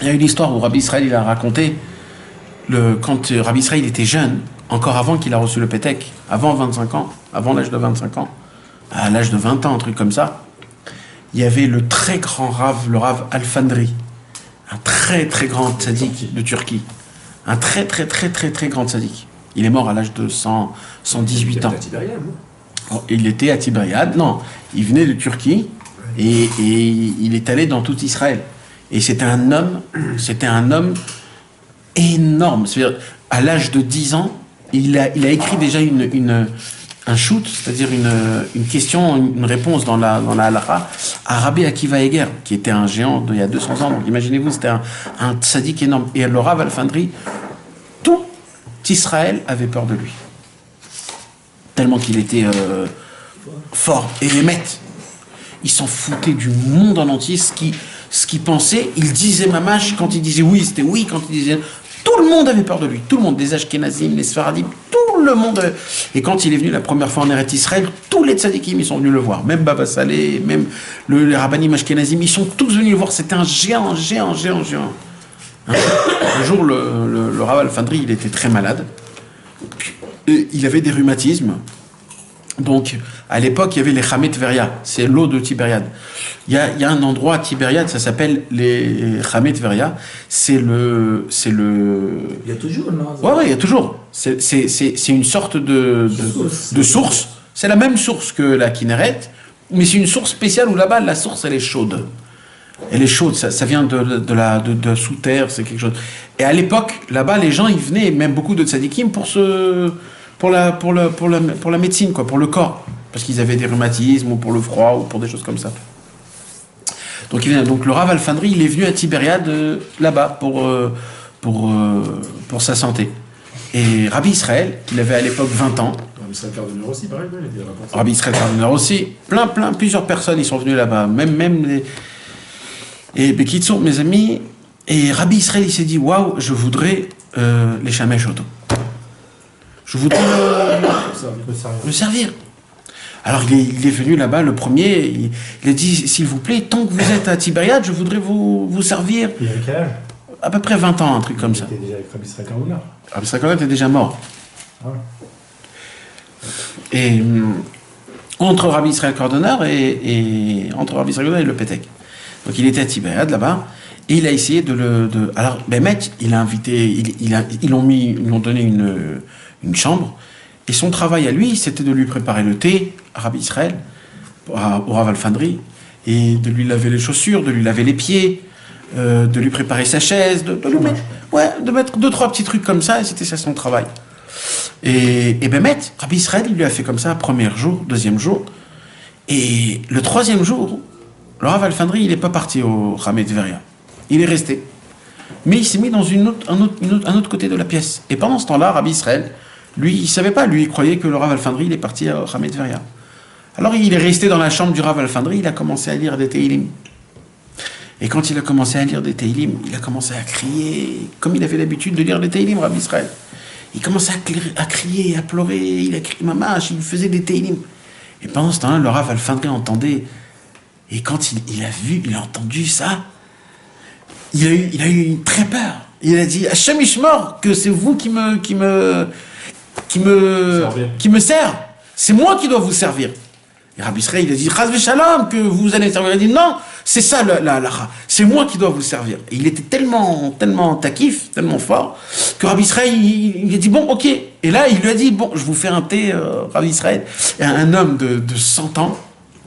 une histoire où Rabbi Israël il a raconté, quand Rabbi Israël était jeune, encore avant qu'il a reçu le Pétek, avant 25 ans, avant l'âge de 25 ans, à l'âge de 20 ans, un truc comme ça, il y avait le très grand Rav, le Rav Alfandri, un très très grand tzaddik de Turquie, un très très très très très grand tzaddik. Il est mort à l'âge de 118 ans. Il était à Tibériade, non, il venait de Turquie et il est allé dans tout Israël. Et c'était un homme énorme. C'est-à-dire, à l'âge de 10 ans, il a écrit déjà un shoot, c'est-à-dire une question, une réponse dans la halakha, à Rabbi Akiva Eger, qui était un géant d'il y a 200 ans. Donc imaginez-vous, c'était un tzaddik énorme. Et le Rav Alfandri, tout Israël avait peur de lui. Tellement qu'il était fort et émette. Il s'en foutait du monde en entier. Ce qu'il pensait, il disait mamash. Quand il disait oui, c'était oui. Quand il disait... Tout le monde avait peur de lui. Tout le monde, des Ashkenazim, les Sfaradim, tout le monde. Et quand il est venu la première fois en Eretz Israël, tous les tzadikim, ils sont venus le voir. Même Baba Saleh, même les Rabbanim Ashkenazim, ils sont tous venus le voir. C'était un géant. Un jour, le Rav Alfandri, il était très malade. Il avait des rhumatismes. Donc, à l'époque, il y avait les Chamet Veria. C'est l'eau de Tibériade. Il y a un endroit à Tibériade, ça s'appelle les Chamet Veria. C'est le... Il y a toujours, non? Ouais, il y a toujours. C'est une sorte de source. C'est la même source que la Kinneret, mais c'est une source spéciale où là-bas, la source, elle est chaude. Elle est chaude, ça vient de sous terre, c'est quelque chose. Et à l'époque, là-bas, les gens, ils venaient, même beaucoup de tzadikim, pour la médecine, quoi, pour le corps. Parce qu'ils avaient des rhumatismes, ou pour le froid, ou pour des choses comme ça. Donc le Rav Alfandri, il est venu à Tibériade, là-bas, pour sa santé. Et Rabbi Israël, il avait à l'époque 20 ans. Rabbi Israël Cardinal aussi, pareil, il était là-bas. Rabbi Israël Cardinal aussi. Plusieurs personnes, ils sont venus là-bas. Même les... Et Bekitsour, mes amis, et Rabbi Israël, il s'est dit, waouh, je voudrais les Shamesh Oto. Je voudrais le servir. Alors il est venu là-bas, le premier, il a dit, s'il vous plaît, tant que vous êtes à Tibériade, je voudrais vous servir. Il avait quel âge? À peu près 20 ans, un truc comme ça. Il était déjà avec Rabbi Israël Kardonner. Rabbi Israël Kardonner était déjà mort. Ah ouais. Et entre Rabbi Israël Kardonner entre Rabbi Israël Kardonner et le Pétek. Donc il était à Tibériade là-bas, et il a essayé alors, Bémet, il a invité, ils l'ont donné une chambre, et son travail à lui, c'était de lui préparer le thé, à Rabbi Israël, au Rav Alfandri, et de lui laver les chaussures, de lui laver les pieds, de lui préparer sa chaise, de mettre 2-3 petits trucs comme ça, et c'était ça son travail. Et Bémet, Rabbi Israël, il lui a fait comme ça, premier jour, deuxième jour, et le troisième jour, le Rav Alfandri, il n'est pas parti au Ramé de Veria. Il est resté. Mais il s'est mis dans un autre côté de la pièce. Et pendant ce temps-là, Rabbi Israël, lui, il ne savait pas. Lui, il croyait que le Rav Alfandri, il est parti au Ramé de Veria. Alors, il est resté dans la chambre du Rav Alfandri, il a commencé à lire des Teilim. Et quand il a commencé à lire des Teilim, il a commencé à crier, comme il avait l'habitude de lire des Teilim, Rabbi Israël. Il commençait à crier, à pleurer, il a crié Mamash, il faisait des Teilim. Et pendant ce temps-là, le Rav Alfandri entendait. Et quand il a entendu ça, il a eu très peur. Il a dit Hachem Ishmor, que c'est vous qui me sert. C'est moi qui dois vous servir. Et Rabbi Israël, il a dit Chaz v'shalom, que vous allez servir. Il a dit non, c'est ça c'est moi qui dois vous servir. Et il était tellement taquif, tellement fort, que Rabbi Israël, il a dit bon, ok. Et là, il lui a dit bon, je vous fais un thé, Rabbi Israël. Et un homme de 100 ans,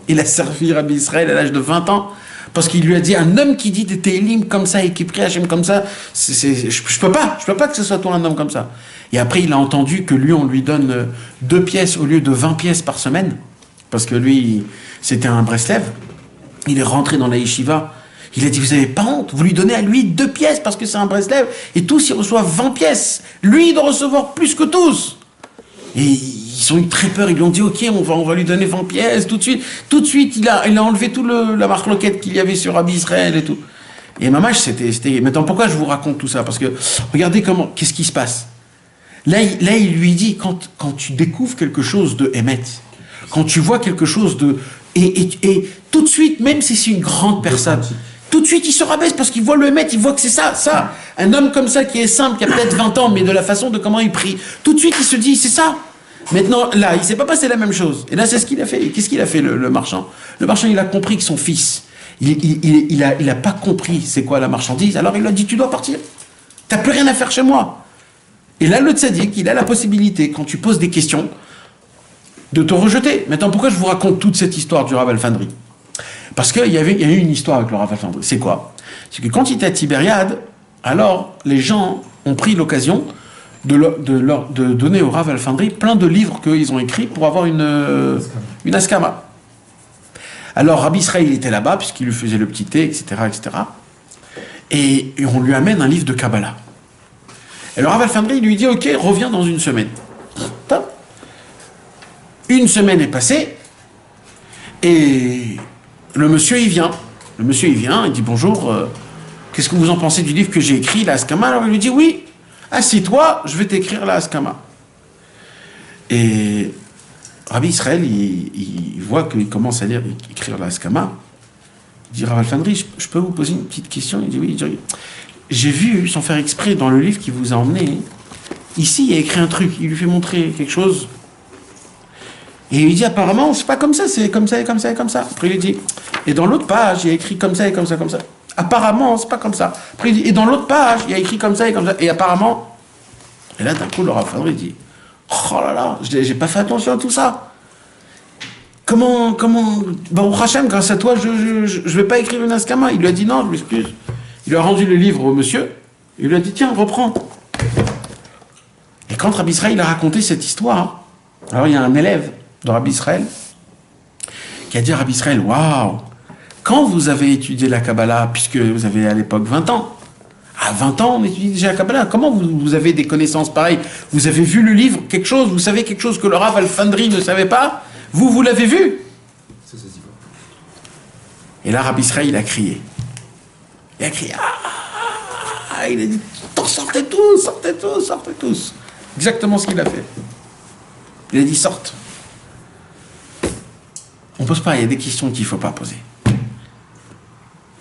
il a servi Rabbi Israël à l'âge de 20 ans, parce qu'il lui a dit, un homme qui dit des Télim comme ça et qui prie Hachem comme ça, je peux pas que ce soit toi un homme comme ça. Et après, il a entendu que lui, on lui donne 2 pièces au lieu de 20 pièces par semaine, parce que lui, c'était un Breslev. Il est rentré dans la yeshiva. Il a dit, vous avez pas honte, vous lui donnez à lui 2 pièces parce que c'est un Breslev, et tous, ils reçoivent 20 pièces. Lui, il doit recevoir plus que tous. Et ils ont eu très peur, ils lui ont dit ok, on va lui donner 20 pièces tout de suite. Tout de suite, il a enlevé tout la marloquette qu'il y avait sur Rabbi Israël et tout. Et Mamash, c'était. Maintenant, pourquoi je vous raconte tout ça? Parce que regardez qu'est-ce qui se passe. Là, il lui dit quand tu découvres quelque chose de Emet, quand tu vois quelque chose de et tout de suite, même si c'est une grande personne, tout de suite il se rabaisse parce qu'il voit le Emet, il voit que c'est ça. Un homme comme ça qui est simple, qui a peut-être 20 ans, mais de la façon de comment il prie, tout de suite il se dit c'est ça. Maintenant, là, il ne s'est pas passé la même chose. Et là, c'est ce qu'il a fait. Qu'est-ce qu'il a fait, le marchand? Le marchand, il a compris que son fils, il a pas compris c'est quoi la marchandise. Alors, il lui a dit, tu dois partir. Tu n'as plus rien à faire chez moi. Et là, le tzaddik, il a la possibilité, quand tu poses des questions, de te rejeter. Maintenant, pourquoi je vous raconte toute cette histoire du Rav Alfandri? Parce qu'il y a eu une histoire avec le Rav Alfandri. C'est quoi? C'est que quand il était à Tibériade, alors, les gens ont pris l'occasion de donner au Rav Alfandri plein de livres qu'ils ont écrits pour avoir une askama. Alors Rabbi Israël était là-bas, puisqu'il lui faisait le petit thé, etc., etc. Et on lui amène un livre de Kabbalah. Et le Rav Alfandri lui dit, ok, reviens dans une semaine. Une semaine est passée, et le monsieur, il vient. Le monsieur, il vient, il dit, bonjour, qu'est-ce que vous en pensez du livre que j'ai écrit, la askama? Alors il lui dit, oui. Assis-toi, je vais t'écrire la Haskama. Et Rabbi Israël, il voit qu'il commence à écrire la Haskama. Il dit, Rav Alfandri, je peux vous poser une petite question? Il dit, oui. J'ai vu, sans faire exprès, dans le livre qui vous a emmené, ici, il a écrit un truc. Il lui fait montrer quelque chose. Et il dit, apparemment, c'est pas comme ça, c'est comme ça et comme ça et comme ça. Après, il dit, et dans l'autre page, il a écrit comme ça et comme ça, comme ça. Apparemment, c'est pas comme ça. Après, il dit, et dans l'autre page, il y a écrit comme ça et comme ça. Et apparemment, et là, d'un coup, le Rav Alfandri dit, oh là là, j'ai pas fait attention à tout ça. Comment, Baruch Hashem, grâce à toi, je vais pas écrire une askama. Il lui a dit non, je m'excuse. Il lui a rendu le livre au monsieur. Il lui a dit, tiens, reprends. Et quand Rabbi Israël a raconté cette histoire, alors il y a un élève de Rabbi Israël qui a dit à Rabbi Israël, waouh, quand vous avez étudié la Kabbalah, puisque vous avez à l'époque 20 ans, à 20 ans on étudie déjà la Kabbalah, comment vous avez des connaissances pareilles? Vous avez vu le livre, quelque chose, vous savez quelque chose que le Rav Alfandri ne savait pas? Vous l'avez vu? Et là, Rabbi Israël, il a crié. Il a crié, il a dit, sortez tous. Exactement ce qu'il a fait. Il a dit, sorte. On pose pas, il y a des questions qu'il faut pas poser.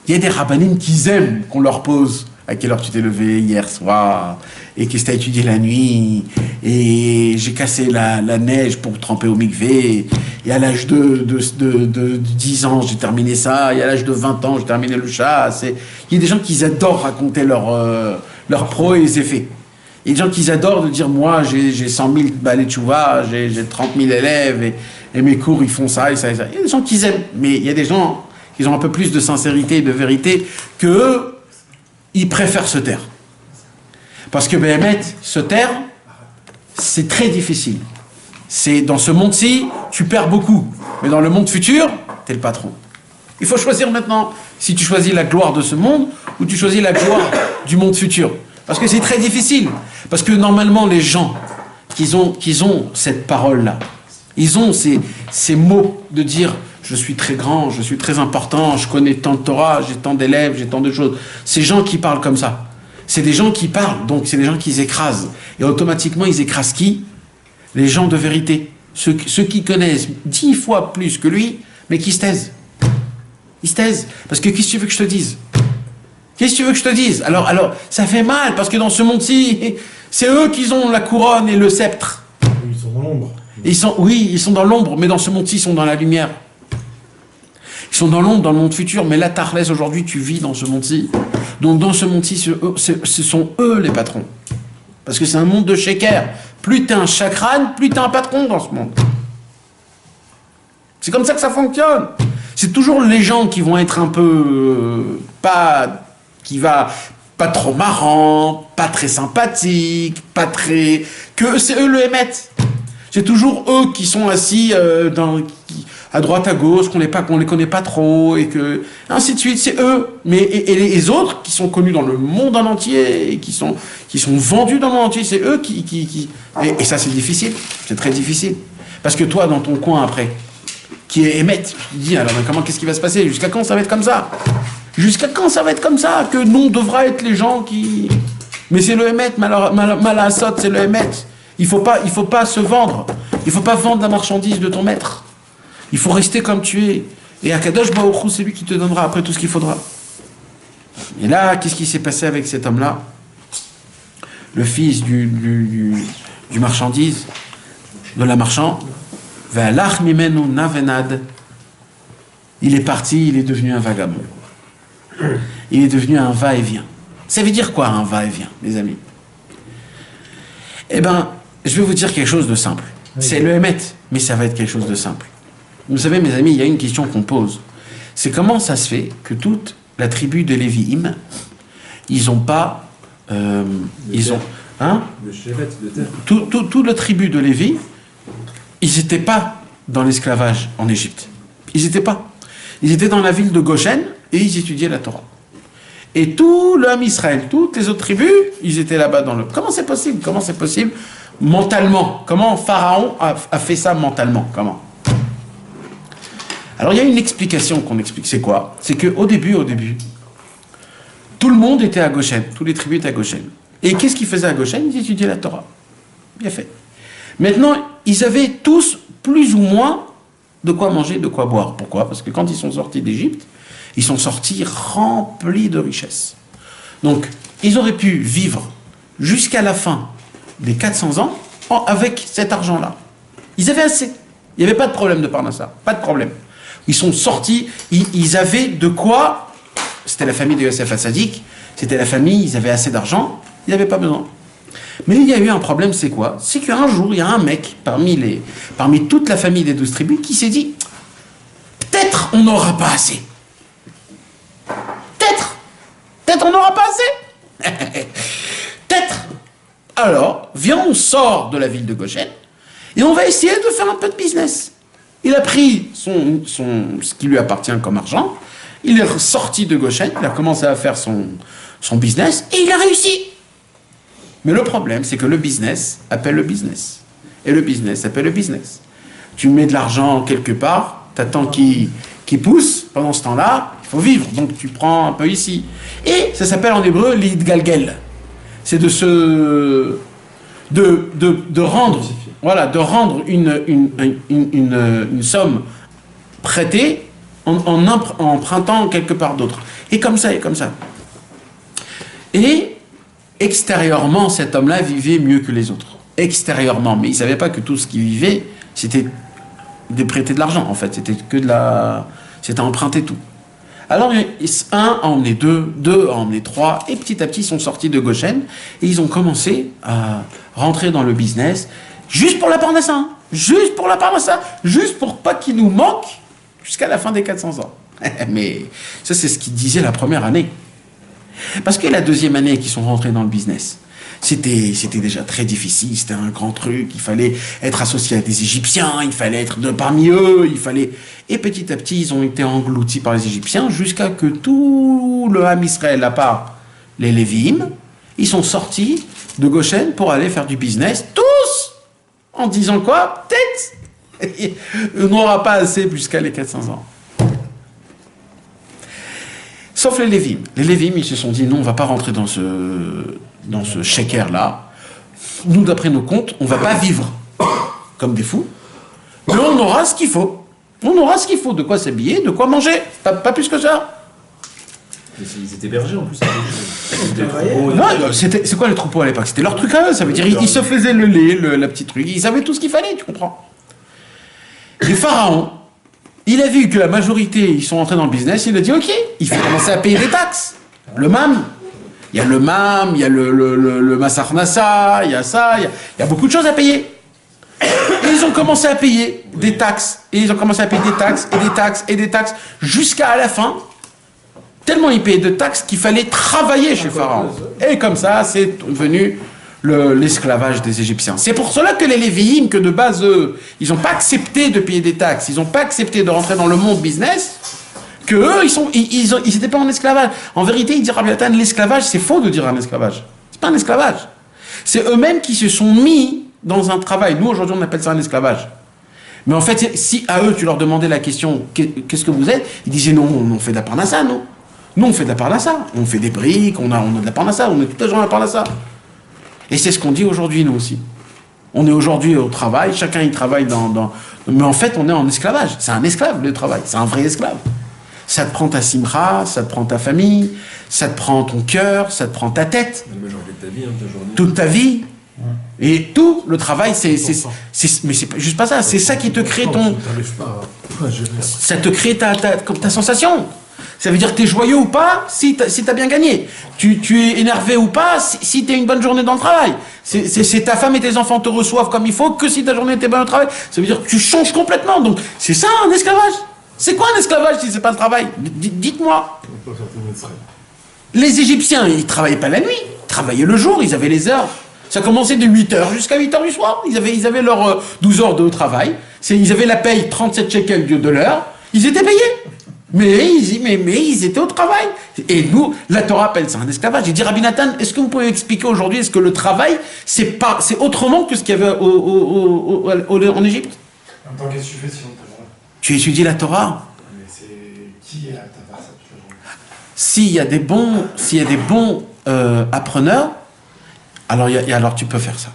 Il y a des rabbinim qui aiment qu'on leur pose à quelle heure tu t'es levé hier soir, et qu'est-ce que tu as étudié la nuit, et j'ai cassé la neige pour tremper au mikvé, et à l'âge de 10 ans j'ai terminé ça, et à l'âge de 20 ans j'ai terminé le chasse. Il y a des gens qui adorent raconter leurs pros et les effets. Il y a des gens qui adorent de dire moi j'ai 100 000 balais de chouva, j'ai 30 000 élèves, et mes cours ils font ça et ça et ça. Il y a des gens qui aiment, mais il y a des gens qui ont un peu plus de sincérité et de vérité que eux, ils préfèrent se taire. Parce que Béhémet, se taire, c'est très difficile. C'est dans ce monde-ci, tu perds beaucoup. Mais dans le monde futur, t'es le patron. Il faut choisir maintenant si tu choisis la gloire de ce monde ou tu choisis la gloire du monde futur. Parce que c'est très difficile. Parce que normalement, les gens qui ont cette parole-là, ils ont ces mots de dire je suis très grand, je suis très important, je connais tant de Torah, j'ai tant d'élèves, j'ai tant de choses. Ces gens qui parlent comme ça, c'est des gens qui parlent, donc c'est des gens qui écrasent. Et automatiquement, ils écrasent qui? Les gens de vérité. Ceux qui connaissent 10 fois plus que lui, mais qui se taisent. Ils se taisent. Parce que qu'est-ce que tu veux que je te dise? Qu'est-ce que tu veux que je te dise? Alors, ça fait mal, parce que dans ce monde-ci, c'est eux qui ont la couronne et le sceptre. Ils sont dans l'ombre. Ils sont dans l'ombre, mais dans ce monde-ci, ils sont dans la lumière. Ils sont dans l'ombre, dans le monde futur, mais là, Tarles, aujourd'hui, tu vis dans ce monde-ci. Donc, dans ce monde-ci, ce sont eux les patrons. Parce que c'est un monde de sheker. Plus t'es un chakran, plus t'es un patron dans ce monde. C'est comme ça que ça fonctionne. C'est toujours les gens qui vont être un peu... pas trop marrants, pas très sympathiques, pas très... que c'est eux le émettent. C'est toujours eux qui sont assis à droite, à gauche, qu'on les connaît pas trop, et que ainsi de suite, c'est eux. Mais et les autres qui sont connus dans le monde en entier, et qui sont vendus dans le monde entier, c'est eux qui et ça c'est difficile, c'est très difficile. Parce que toi, dans ton coin après, qui est émette, tu te dis alors qu'est-ce qui va se passer? Jusqu'à quand ça va être comme ça? Jusqu'à quand ça va être comme ça? Que nous on devra être les gens qui... Mais c'est le émette, Malasot, c'est le émette. Il faut pas se vendre. Il faut pas vendre la marchandise de ton maître. Il faut rester comme tu es. Et Akadosh Baruch Hu, c'est lui qui te donnera après tout ce qu'il faudra. Et là, qu'est-ce qui s'est passé avec cet homme-là? Le fils du marchandise, de la marchande, Ve'alach mimenu navenad. Il est parti, il est devenu un vagabond. Il est devenu un va-et-vient. Ça veut dire quoi un va-et-vient, les amis? Eh bien, je vais vous dire quelque chose de simple. C'est le Hémet, mais ça va être quelque chose de simple. Vous savez, mes amis, il y a une question qu'on pose. C'est comment ça se fait que toute la tribu de Lévi'im, ils n'ont pas... ils ont... Hein? Le Shevet de terre. Toute la tribu de Lévi, ils n'étaient pas dans l'esclavage en Égypte. Ils n'étaient pas. Ils étaient dans la ville de Goshen et ils étudiaient la Torah. Et tout le Ham Israël, toutes les autres tribus, ils étaient là-bas dans le... Comment c'est possible? Comment c'est possible mentalement? Comment Pharaon a fait ça mentalement? Comment? Alors il y a une explication qu'on explique. C'est quoi? C'est qu'au début, tout le monde était à Goshen. Tous les tribus étaient à Goshen. Et qu'est-ce qu'ils faisaient à Goshen? Ils étudiaient la Torah. Bien fait. Maintenant, ils avaient tous plus ou moins de quoi manger, de quoi boire. Pourquoi? Parce que quand ils sont sortis d'Égypte, ils sont sortis remplis de richesses. Donc, ils auraient pu vivre jusqu'à la fin des 400 ans avec cet argent-là. Ils avaient assez. Il n'y avait pas de problème de Parnassa. Pas de problème. Ils sont sortis, ils avaient de quoi. C'était la famille de Yosef Hatzadik, c'était la famille, ils avaient assez d'argent, ils n'avaient pas besoin. Mais il y a eu un problème, c'est quoi? C'est qu'un jour, il y a un mec, parmi toute la famille des 12 tribus, qui s'est dit, peut-être on n'aura pas assez. Peut-être on n'aura pas assez. Peut-être. Alors, viens, on sort de la ville de Goshen, et on va essayer de faire un peu de business. Il a pris ce qui lui appartient comme argent, il est sorti de Goshen, il a commencé à faire son business, et il a réussi. Mais le problème, c'est que le business appelle le business. Et le business appelle le business. Tu mets de l'argent quelque part, t'attends qu'il pousse, pendant ce temps-là, il faut vivre, donc tu prends un peu ici. Et ça s'appelle en hébreu l'idgalgel. C'est de rendre, voilà, de rendre une somme prêter en empruntant quelque part d'autre. Et comme ça, et comme ça. Et extérieurement, cet homme-là vivait mieux que les autres. Extérieurement. Mais il ne savait pas que tout ce qu'il vivait, c'était de prêter de l'argent, en fait. C'était que de la... C'était emprunter tout. Alors, un a emmené deux a emmené trois, et petit à petit, ils sont sortis de Goshen, et ils ont commencé à rentrer dans le business, juste pour la parnassa, hein. Juste pour la parnassa, juste pour pas qu'il nous manque jusqu'à la fin des 400 ans. Mais ça, c'est ce qu'ils disaient la première année. Parce que la deuxième année qu'ils sont rentrés dans le business, c'était déjà très difficile, c'était un grand truc, il fallait être associé à des Égyptiens, il fallait être parmi eux, il fallait... Et petit à petit, ils ont été engloutis par les Égyptiens jusqu'à que tout le Ham Israël, à part les Lévim, ils sont sortis de Goshen pour aller faire du business, tous en disant quoi? Peut-être on n'aura pas assez jusqu'à les 400 ans. Sauf les Lévim. Les Lévim, ils se sont dit, non, on ne va pas rentrer dans ce shaker-là. Nous, d'après nos comptes, on ne va pas vivre comme des fous, mais on aura ce qu'il faut. On aura ce qu'il faut, de quoi s'habiller, de quoi manger, pas plus que ça. Ils étaient bergers en plus. C'est quoi les troupeaux à l'époque? C'était leur truc à eux, ça veut dire ils se faisaient le lait, la petite truc, ils avaient tout ce qu'il fallait, tu comprends? Les pharaons, il a vu que la majorité, ils sont entrés dans le business, il a dit ok, il faut commencer à payer des taxes. Le MAM, il y a le MAM, il y a le Massar Nassa, il y a ça, il y a beaucoup de choses à payer. Et ils ont commencé à payer des taxes, et ils ont commencé à payer des taxes, et des taxes, et des taxes, jusqu'à la fin, tellement ils payaient de taxes qu'il fallait travailler chez Pharaon. Et comme ça, c'est venu l'esclavage des Égyptiens. C'est pour cela que les Lévi'im, que de base, eux, ils n'ont pas accepté de payer des taxes, ils n'ont pas accepté de rentrer dans le monde business, que eux, ils n'étaient pas en esclavage. En vérité, il dit Rabbi Natan, l'esclavage, c'est faux de dire un esclavage. C'est pas un esclavage. C'est eux-mêmes qui se sont mis dans un travail. Nous, aujourd'hui, on appelle ça un esclavage. Mais en fait, si à eux, tu leur demandais la question, qu'est-ce que vous êtes? Ils disaient, non, on fait de la parnassa, non. Nous, on fait de la parnassa. On fait des briques, on a de la parnassa, on est tout les gens à la parnassa. Et c'est ce qu'on dit aujourd'hui, nous aussi. On est aujourd'hui au travail, chacun y travaille mais en fait, on est en esclavage. C'est un esclave, le travail. C'est un vrai esclave. Ça te prend ta simra, ça te prend ta famille, ça te prend ton cœur, ça te prend ta tête. La majorité de ta vie, ta journée. Toute ta vie. Et tout, le travail, mais c'est juste pas ça. C'est ça qui te crée ton... Ça te crée ta sensation. Ça veut dire que tu es joyeux ou pas si tu as bien gagné. Tu es énervé ou pas si tu as une bonne journée dans le travail. C'est ta femme et tes enfants te reçoivent comme il faut que si ta journée était bonne au travail. Ça veut dire que tu changes complètement. Donc c'est ça un esclavage. C'est quoi un esclavage si c'est pas le travail? Dites-moi. Les Égyptiens, ils travaillaient pas la nuit. Ils travaillaient le jour, ils avaient les heures. Ça commençait de 8h jusqu'à 8h du soir. Ils avaient leurs 12 heures de travail. Ils avaient la paye 37 shekels de l'heure. Ils étaient payés. Mais ils étaient au travail. Et nous, la Torah appelle ça un esclavage. J'ai dit, Rabbi Natan, est-ce que vous pouvez expliquer aujourd'hui, est-ce que le travail, c'est autrement que ce qu'il y avait en Égypte? En tant qu'est-ce que tu fais sinon ta journée? Tu étudies la Torah. Mais c'est qui est à faire ça toute la journée? S'il y a des bons appreneurs, alors tu peux faire ça.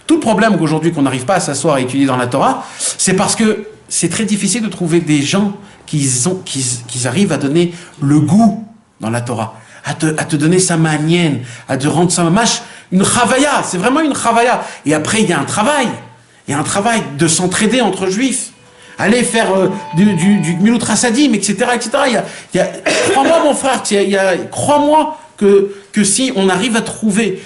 Tout le problème qu'aujourd'hui qu'on n'arrive pas à s'asseoir et étudier dans la Torah, c'est parce que c'est très difficile de trouver des gens qui arrivent à donner le goût dans la Torah, à te donner sa manienne, à te rendre sa mâche, une chavaya, c'est vraiment une chavaya. Et après, il y a un travail de s'entraider entre juifs, aller faire du milut rasadim, etc., etc. Crois-moi, mon frère, crois-moi que si on arrive à trouver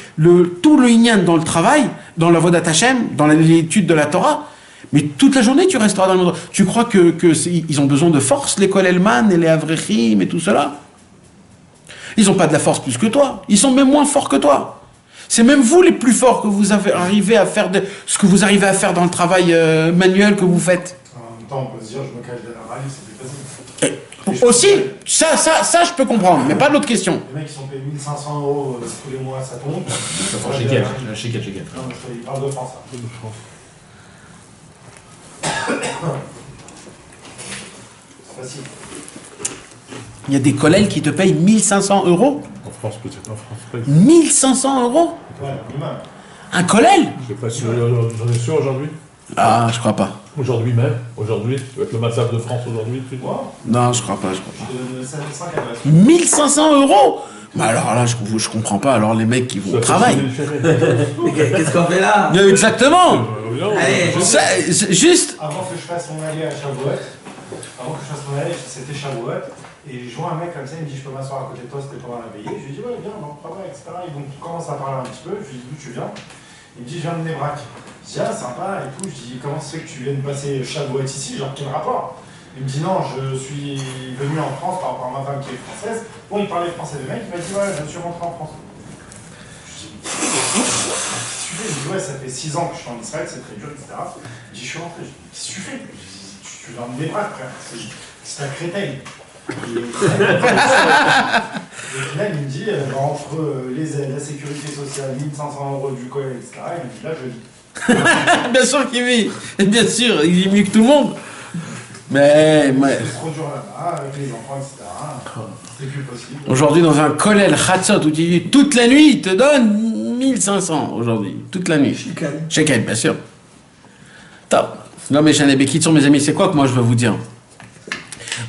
tout le inyan dans le travail, dans la vodat Hashem, dans l'étude de la Torah, mais toute la journée tu resteras dans le monde. Tu crois ils ont besoin de force, l'école Elman et les Avrechim et tout cela? Ils n'ont pas de la force plus que toi. Ils sont même moins forts que toi. C'est même vous les plus forts que vous arrivez à faire ce que vous arrivez à faire dans le travail manuel que vous faites. En même temps, on peut se dire, je me cache derrière la valise, c'est plus facile. Aussi, ça je peux comprendre, mais pas l'autre question. Les mecs qui sont payés 1500 € tous les mois, ça tombe. Ça prend chez Kev. Chez Kev. Non, il parle de France. Là. C'est facile. Il y a des collègues qui te payent 1500 €. En France, peut-être. En France, peut-être. 1500 €? Ouais, minimum. Un collègue? Je sais pas si j'en ai sûr aujourd'hui. Ah, je crois pas. Aujourd'hui même, aujourd'hui, avec le massacre de France aujourd'hui, tu vois. Non, je crois pas. Je donne 500 cadres. 1500 euros. Mais alors là, je comprends pas. Alors les mecs qui vont au travail. Qu'est-ce qu'on fait là? Exactement. Allez. C'est juste. Avant que je fasse mon aller à Shavuot, c'était Shavuot, et je vois un mec comme ça, il me dit je peux m'asseoir à côté de toi, c'était pendant la veillée. Je lui dis ouais, viens, on travaille, etc. Et donc il commence à parler un petit peu, je lui dis d'où tu viens. Il me dit je viens de Nébrac. Je dis ah sympa et tout, je dis comment c'est que tu viens de passer Shavuot ici, genre quel rapport? Il me dit non, je suis venu en France par rapport à ma femme qui est française. Bon, il parlait français de mec, il m'a dit ouais, je suis rentré en France. Je dis qu'est-ce que tu fais? Il me dit ouais, ça fait 6 ans que je suis en Israël, c'est très dur, etc. Je dis je suis rentré. Je dis qu'est-ce que tu fais? Tu viens de Nébrac, frère, c'est un créteil. Et au final, il me dit entre la sécurité sociale, 1500 euros du collège, etc. Il me dit là, je vis. Bien sûr qu'il vit. Bien sûr, il vit mieux que tout le monde. Mais C'est trop dur là-bas, avec les enfants, etc. C'est plus possible. aujourd'hui, dans un kollel Chatzot où tu vis toute la nuit, il te donne 1500 aujourd'hui. Toute la nuit. Shekel, bien sûr. Top. Non, mais qui sont mes amis, c'est quoi que moi je veux vous dire?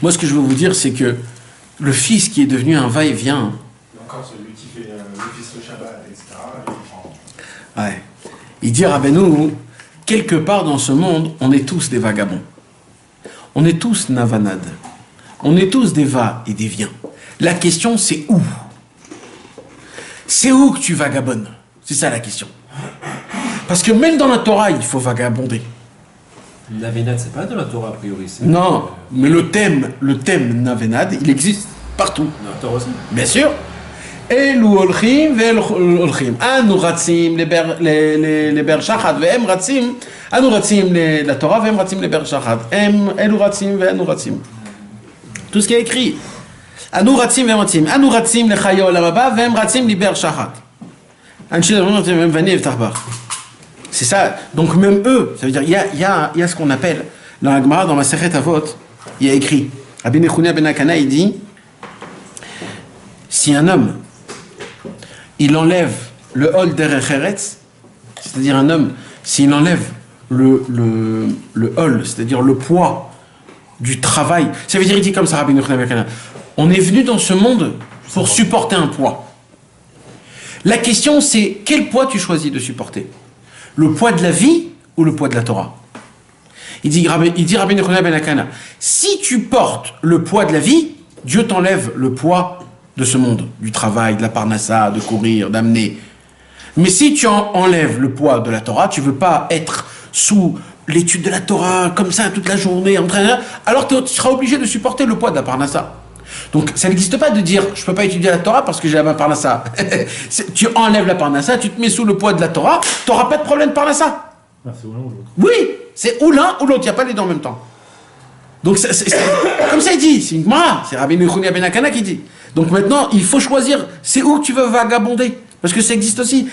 Moi, ce que je veux vous dire, c'est que le fils qui est devenu un va-et-vient. Et encore celui qui fait le fils le Shabbat, etc. Ouais. Il dit Rabbeinu, quelque part dans ce monde, on est tous des vagabonds. On est tous navanades. On est tous des va et des viens. La question, c'est où? C'est où que tu vagabondes? C'est ça la question. Parce que même dans la Torah, il faut vagabonder. Navénade, c'est pas de la Torah a priori. Non, mais le thème navenad, il existe partout. Dans la Torah aussi. Bien sûr. Elu olchim ve'el olchim. Anu ratzim leber shachat ve'em ratzim. Anu ratzim la Torah ve'em ratzim leber shachat. Elu ratzim ve'enu ratzim. Tout ce qui est écrit. Anu ratzim ve'em ratzim. Anu ratzim lechaya olam haba ve'em ratzim liber shachat. Anshir ve'em vaniv tarbach. C'est ça. Donc même eux, ça veut dire il y a ce qu'on appelle dans la Gemara, dans ma Masechet Avot, il y a écrit. Rabbi Nechounia ben Akana, il dit si un homme il enlève le hol derech eretz, c'est-à-dire un homme s'il enlève le hol, c'est-à-dire le poids du travail, ça veut dire il dit comme ça Rabbi Nechounia ben Akana, on est venu dans ce monde pour supporter un poids. La question c'est quel poids tu choisis de supporter? Le poids de la vie ou le poids de la Torah? Il dit Rabbi Nechounia ben Akana, si tu portes le poids de la vie, Dieu t'enlève le poids de ce monde, du travail, de la parnassa, de courir, d'amener. Mais si tu enlèves le poids de la Torah, tu veux pas être sous l'étude de la Torah, comme ça, toute la journée, en train de... alors tu seras obligé de supporter le poids de la parnassa. Donc ça n'existe pas de dire je peux pas étudier la Torah parce que j'ai la parnassa. Tu enlèves la parnassa, tu te mets sous le poids de la Torah, tu n'auras pas de problème de parnassa. Ah, c'est ou l'un ou l'autre. Oui, c'est ou l'un ou l'autre, il n'y a pas les deux en même temps. Donc c'est comme ça il dit, c'est une Gemara, c'est Rabbi Nechounia ben Akana qui dit. Donc maintenant, il faut choisir, c'est où que tu veux vagabonder. Parce que ça existe aussi.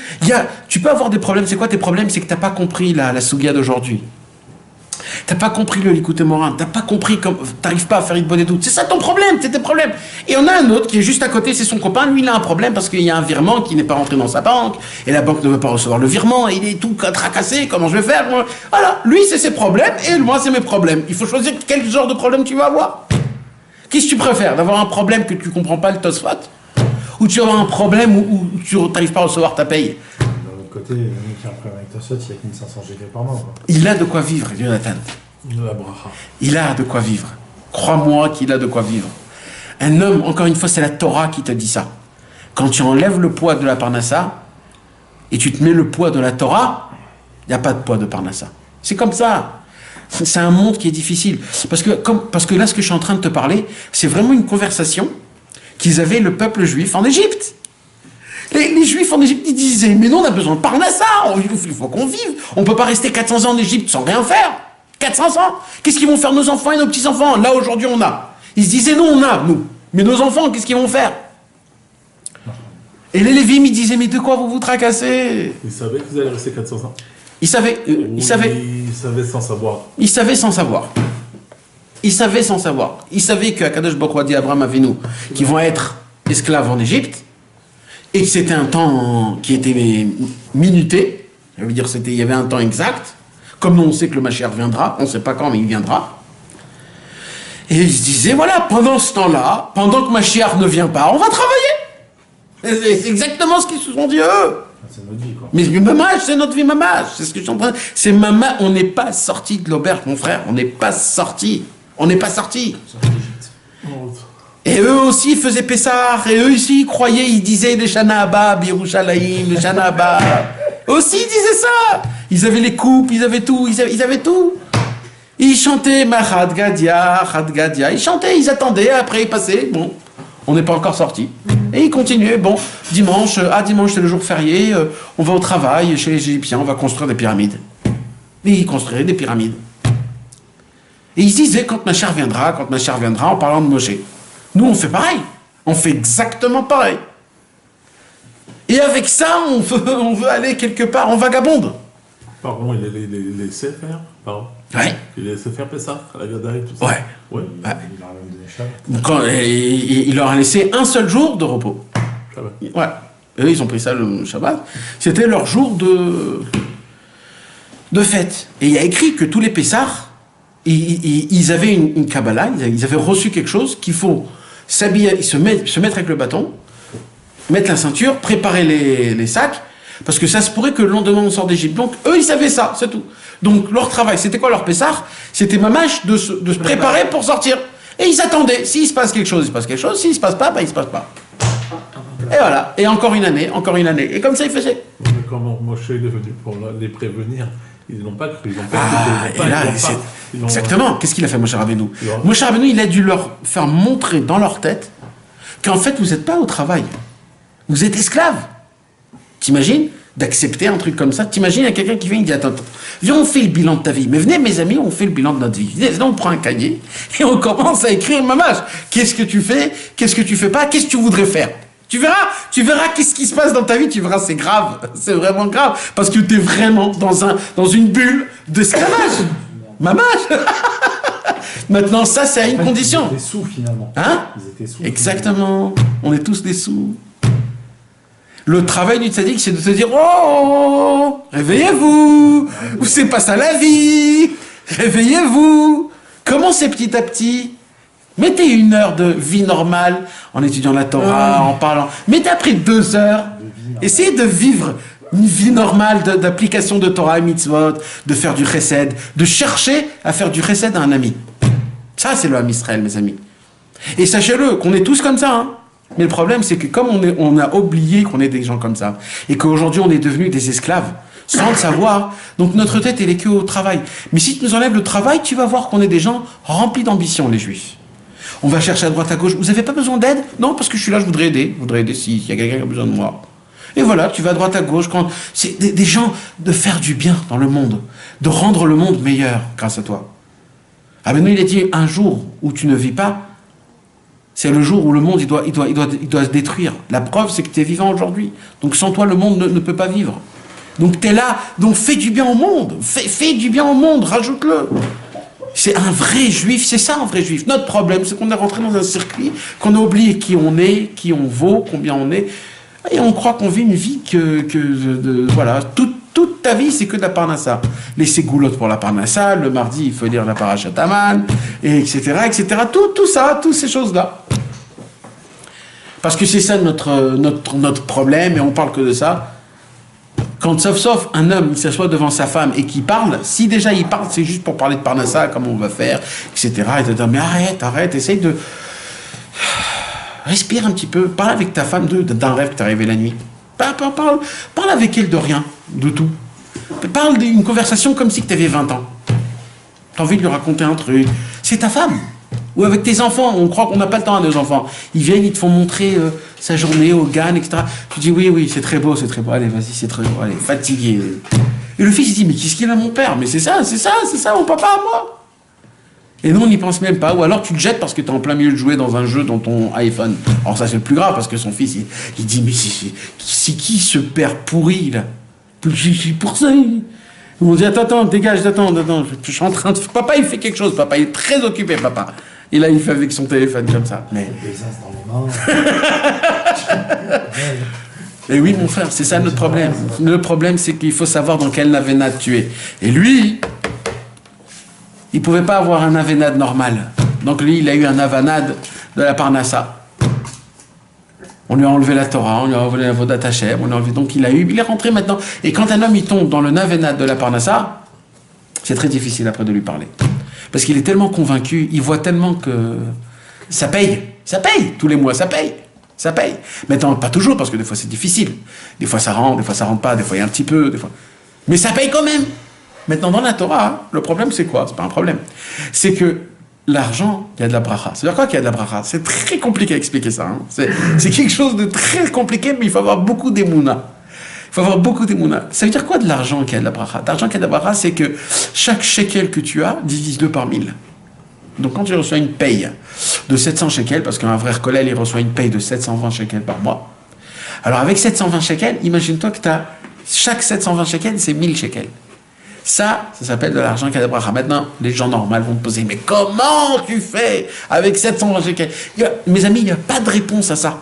Tu peux avoir des problèmes, c'est quoi tes problèmes? C'est que tu n'as pas compris la Sougia d'aujourd'hui. T'as pas compris le Likutei Moharan, t'as pas compris t'arrives pas à faire une bonne étude. C'est ça ton problème, c'est tes problèmes. Et on a un autre qui est juste à côté, c'est son copain, lui il a un problème parce qu'il y a un virement qui n'est pas rentré dans sa banque, et la banque ne veut pas recevoir le virement, et il est tout tracassé, comment je vais faire? Voilà, lui c'est ses problèmes, et moi c'est mes problèmes. Il faut choisir quel genre de problème tu vas avoir. Qu'est-ce que tu préfères? D'avoir un problème que tu comprends pas le Tosfot? Ou tu vas avoir un problème où tu n'arrives pas à recevoir ta paye? Côté, le mec qui a un problème avec ta sotte, il a que 1500 GP par mois. Quoi. Il a de quoi vivre, Jonathan. Il a de quoi vivre. Crois-moi qu'il a de quoi vivre. Un homme, encore une fois, c'est la Torah qui te dit ça. Quand tu enlèves le poids de la parnassa et tu te mets le poids de la Torah, il n'y a pas de poids de parnassa. C'est comme ça. C'est un monde qui est difficile. Parce que là, ce que je suis en train de te parler, c'est vraiment une conversation qu'ils avaient le peuple juif en Égypte. Les Juifs en Égypte, ils disaient, mais non, on a besoin de parnassa, il faut qu'on vive. On ne peut pas rester 400 ans en Égypte sans rien faire. 400 ans. Qu'est-ce qu'ils vont faire nos enfants et nos petits-enfants? Là, aujourd'hui, on a. Ils se disaient, non, on a, nous. Mais nos enfants, qu'est-ce qu'ils vont faire? Et les Lévim, ils disaient, mais de quoi vous vous tracassez? Ils savaient qu'ils allaient rester 400 ans. Ils savaient sans savoir. Ils savaient sans savoir. Ils savaient sans savoir. Ils savaient qu'Akadosh Baruch Hu a dit à Abraham Avinu qu'ils vont être esclaves en Égypte. Et que c'était un temps qui était minuté, ça veut dire il y avait un temps exact, Comme nous, on sait que le Mashiach viendra, on ne sait pas quand, mais il viendra. Et ils se disaient, voilà, pendant ce temps-là, pendant que Mashiach ne vient pas, on va travailler. C'est exactement ce qu'ils se sont dit, eux. C'est notre vie, quoi. Mais mamage, c'est notre vie mamage. C'est ce que je suis en train de... C'est mamage, on n'est pas sorti de l'auberge, mon frère. On n'est pas sorti. On n'est pas sorti. Et eux aussi faisaient Pessah, et eux aussi ils croyaient, ils disaient les Shana Abba, Birushalayim, les Shana Abba. Eux aussi ils disaient ça. Ils avaient les coupes, ils avaient tout, ils avaient tout. Ils chantaient Mahad Gadia, Had Gadia. Ils chantaient, ils attendaient, après ils passaient. Bon, on n'est pas encore sorti. Et ils continuaient. Bon, dimanche c'est le jour férié, on va au travail chez les Égyptiens, on va construire des pyramides. Et ils construiraient des pyramides. Et ils se disaient, quand ma chère viendra, en parlant de Moshe. Nous, on fait pareil. On fait exactement pareil. Et avec ça, on veut aller quelque part, on vagabonde. Pardon, il les laissait faire. Pardon. Ouais. Il les laissait faire Pessah, à la Gada et tout ça. Ouais. Ouais. Il leur a même donné Shabbat. Il leur a laissé un seul jour de repos. Shabbat. Ouais. Eux, ils ont pris ça le Shabbat. C'était leur jour de fête. Et il y a écrit que tous les Pessahs, ils avaient une Kabbalah, ils avaient reçu quelque chose qu'il faut s'habiller, se mettre avec le bâton, mettre la ceinture, préparer les sacs, parce que ça se pourrait que le lendemain on sort d'Égypte. Donc eux ils savaient ça, c'est tout. Donc leur travail, c'était quoi leur Pessah? C'était mamash de se préparer pour sortir. Et ils attendaient. S'il se passe quelque chose, il se passe quelque chose. S'il se passe pas, il se passe pas. Et voilà. Et encore une année. Et comme ça ils faisaient. Mais comment Moshe est venu pour les prévenir? Ils n'ont pas cru. Exactement. Qu'est-ce qu'il a fait, Moshe Rabbeinu? Moshe Rabbeinu, il a dû leur faire montrer dans leur tête qu'en fait, vous n'êtes pas au travail. Vous êtes esclaves. T'imagines d'accepter un truc comme ça? T'imagines, il y a quelqu'un qui vient, il dit, attends, viens, on fait le bilan de ta vie. Mais venez, mes amis, on fait le bilan de notre vie. Venez, on prend un cahier et on commence à écrire mamage. Qu'est-ce que tu fais? Qu'est-ce que tu fais pas? Qu'est-ce que tu voudrais faire? Tu verras qu'est-ce qui se passe dans ta vie, tu verras, c'est grave, c'est vraiment grave, parce que tu es vraiment dans une bulle d'esclavage. Mamage. Maintenant, ça, c'est à une condition. Ils étaient sous, finalement. Hein? Ils étaient sous. Exactement. On est tous des sous. Le travail du tzaddik, c'est de te dire, oh, réveillez-vous. C'est pas ça la vie. Réveillez-vous. Commencez petit à petit. Mettez 1 heure de vie normale en étudiant la Torah, en parlant. Mettez après 2 heures. Essayez de vivre une vie normale d'application de Torah et mitzvot, de faire du chesed, de chercher à faire du chesed à un ami. Ça, c'est le Ham Israël, mes amis. Et sachez-le, qu'on est tous comme ça. Hein. Mais le problème, c'est que comme on a oublié qu'on est des gens comme ça, et qu'aujourd'hui, on est devenus des esclaves, sans le savoir, donc notre tête, elle est que au travail. Mais si tu nous enlèves le travail, tu vas voir qu'on est des gens remplis d'ambition, les Juifs. On va chercher à droite, à gauche. Vous n'avez pas besoin d'aide? Non, parce que je suis là, je voudrais aider. Je voudrais aider s'il y a quelqu'un qui a besoin de moi. Et voilà, tu vas à droite, à gauche. C'est des gens de faire du bien dans le monde, de rendre le monde meilleur grâce à toi. Ah ben non, il a dit, un jour où tu ne vis pas, c'est le jour où le monde il doit se détruire. La preuve, c'est que tu es vivant aujourd'hui. Donc sans toi, le monde ne peut pas vivre. Donc tu es là, donc fais du bien au monde. Fais du bien au monde, rajoute-le. C'est un vrai juif, c'est ça un vrai juif. Notre problème, c'est qu'on est rentré dans un circuit, qu'on a oublié qui on est, qui on vaut, combien on est. Et on croit qu'on vit une vie voilà, toute ta vie, c'est que de la parnassa. Les ségoulottes pour la parnassa, le mardi, il faut lire la parashat Aman, et etc., etc. Tout ça, toutes ces choses-là. Parce que c'est ça notre problème, et on parle que de ça. Quand sauf un homme il s'assoit devant sa femme et qu'il parle, si déjà il parle, c'est juste pour parler de parnassa, comment on va faire, etc. Et te dire, mais arrête, essaye de... Respire un petit peu, parle avec ta femme d'un rêve qui t'est arrivé la nuit. Parle avec elle de rien, de tout. Parle d'une conversation comme si tu avais 20 ans. T'as envie de lui raconter un truc. C'est ta femme. Ou avec tes enfants, on croit qu'on n'a pas le temps à nos enfants. Ils viennent, ils te font montrer sa journée au GAN, etc. Tu dis oui, c'est très beau. Allez, vas-y, c'est très beau, allez, fatigué. Et le fils, il dit, mais qu'est-ce qu'il a mon père? Mais c'est ça, mon papa à moi. Et nous, on n'y pense même pas. Ou alors tu le jettes parce que tu es en plein milieu de jouer dans un jeu dans ton iPhone. Alors ça, c'est le plus grave parce que son fils, il dit, mais c'est qui ce père pourri, là? Pour ça, on dit, attends, dégage, attends, je suis en train de... Papa, il fait quelque chose, papa, il est très occupé, papa. Et là, il fait avec son téléphone comme ça. Mais... Et oui, mon frère, c'est ça notre problème. Le problème, c'est qu'il faut savoir dans quel navénade tu es. Et lui, il ne pouvait pas avoir un navénade normal. Donc lui, il a eu un navénade de la Parnassa. On lui a enlevé la Torah, on lui a enlevé la Vodat Hashem, on lui a enlevé... Donc il est rentré maintenant. Et quand un homme, il tombe dans le navénade de la Parnassa, c'est très difficile après de lui parler. Parce qu'il est tellement convaincu, il voit tellement que ça paye tous les mois, ça paye. Maintenant, pas toujours, parce que des fois c'est difficile. Des fois ça rentre pas, des fois il y a un petit peu, des fois... Mais ça paye quand même. Maintenant, dans la Torah, le problème c'est quoi? C'est pas un problème. C'est que l'argent, il y a de la bracha. C'est-à-dire quoi qu'il y a de la bracha? C'est très compliqué à expliquer ça. Hein. C'est quelque chose de très compliqué, mais il faut avoir beaucoup d'émouna. Ça veut dire quoi de l'argent qui a de la bracha? L'argent qui a de la bracha, c'est que chaque shekel que tu as, divise-le par 1000. Donc quand tu reçois une paye de 700 shekels, parce qu'un vrai collègue, il reçoit une paye de 720 shekels par mois. Alors avec 720 shekels, imagine-toi que chaque 720 shekels, c'est 1000 shekels. Ça s'appelle de l'argent qui a de la bracha. Maintenant, les gens normaux vont te poser, mais comment tu fais avec 720 shekels? Mes amis, il n'y a pas de réponse à ça.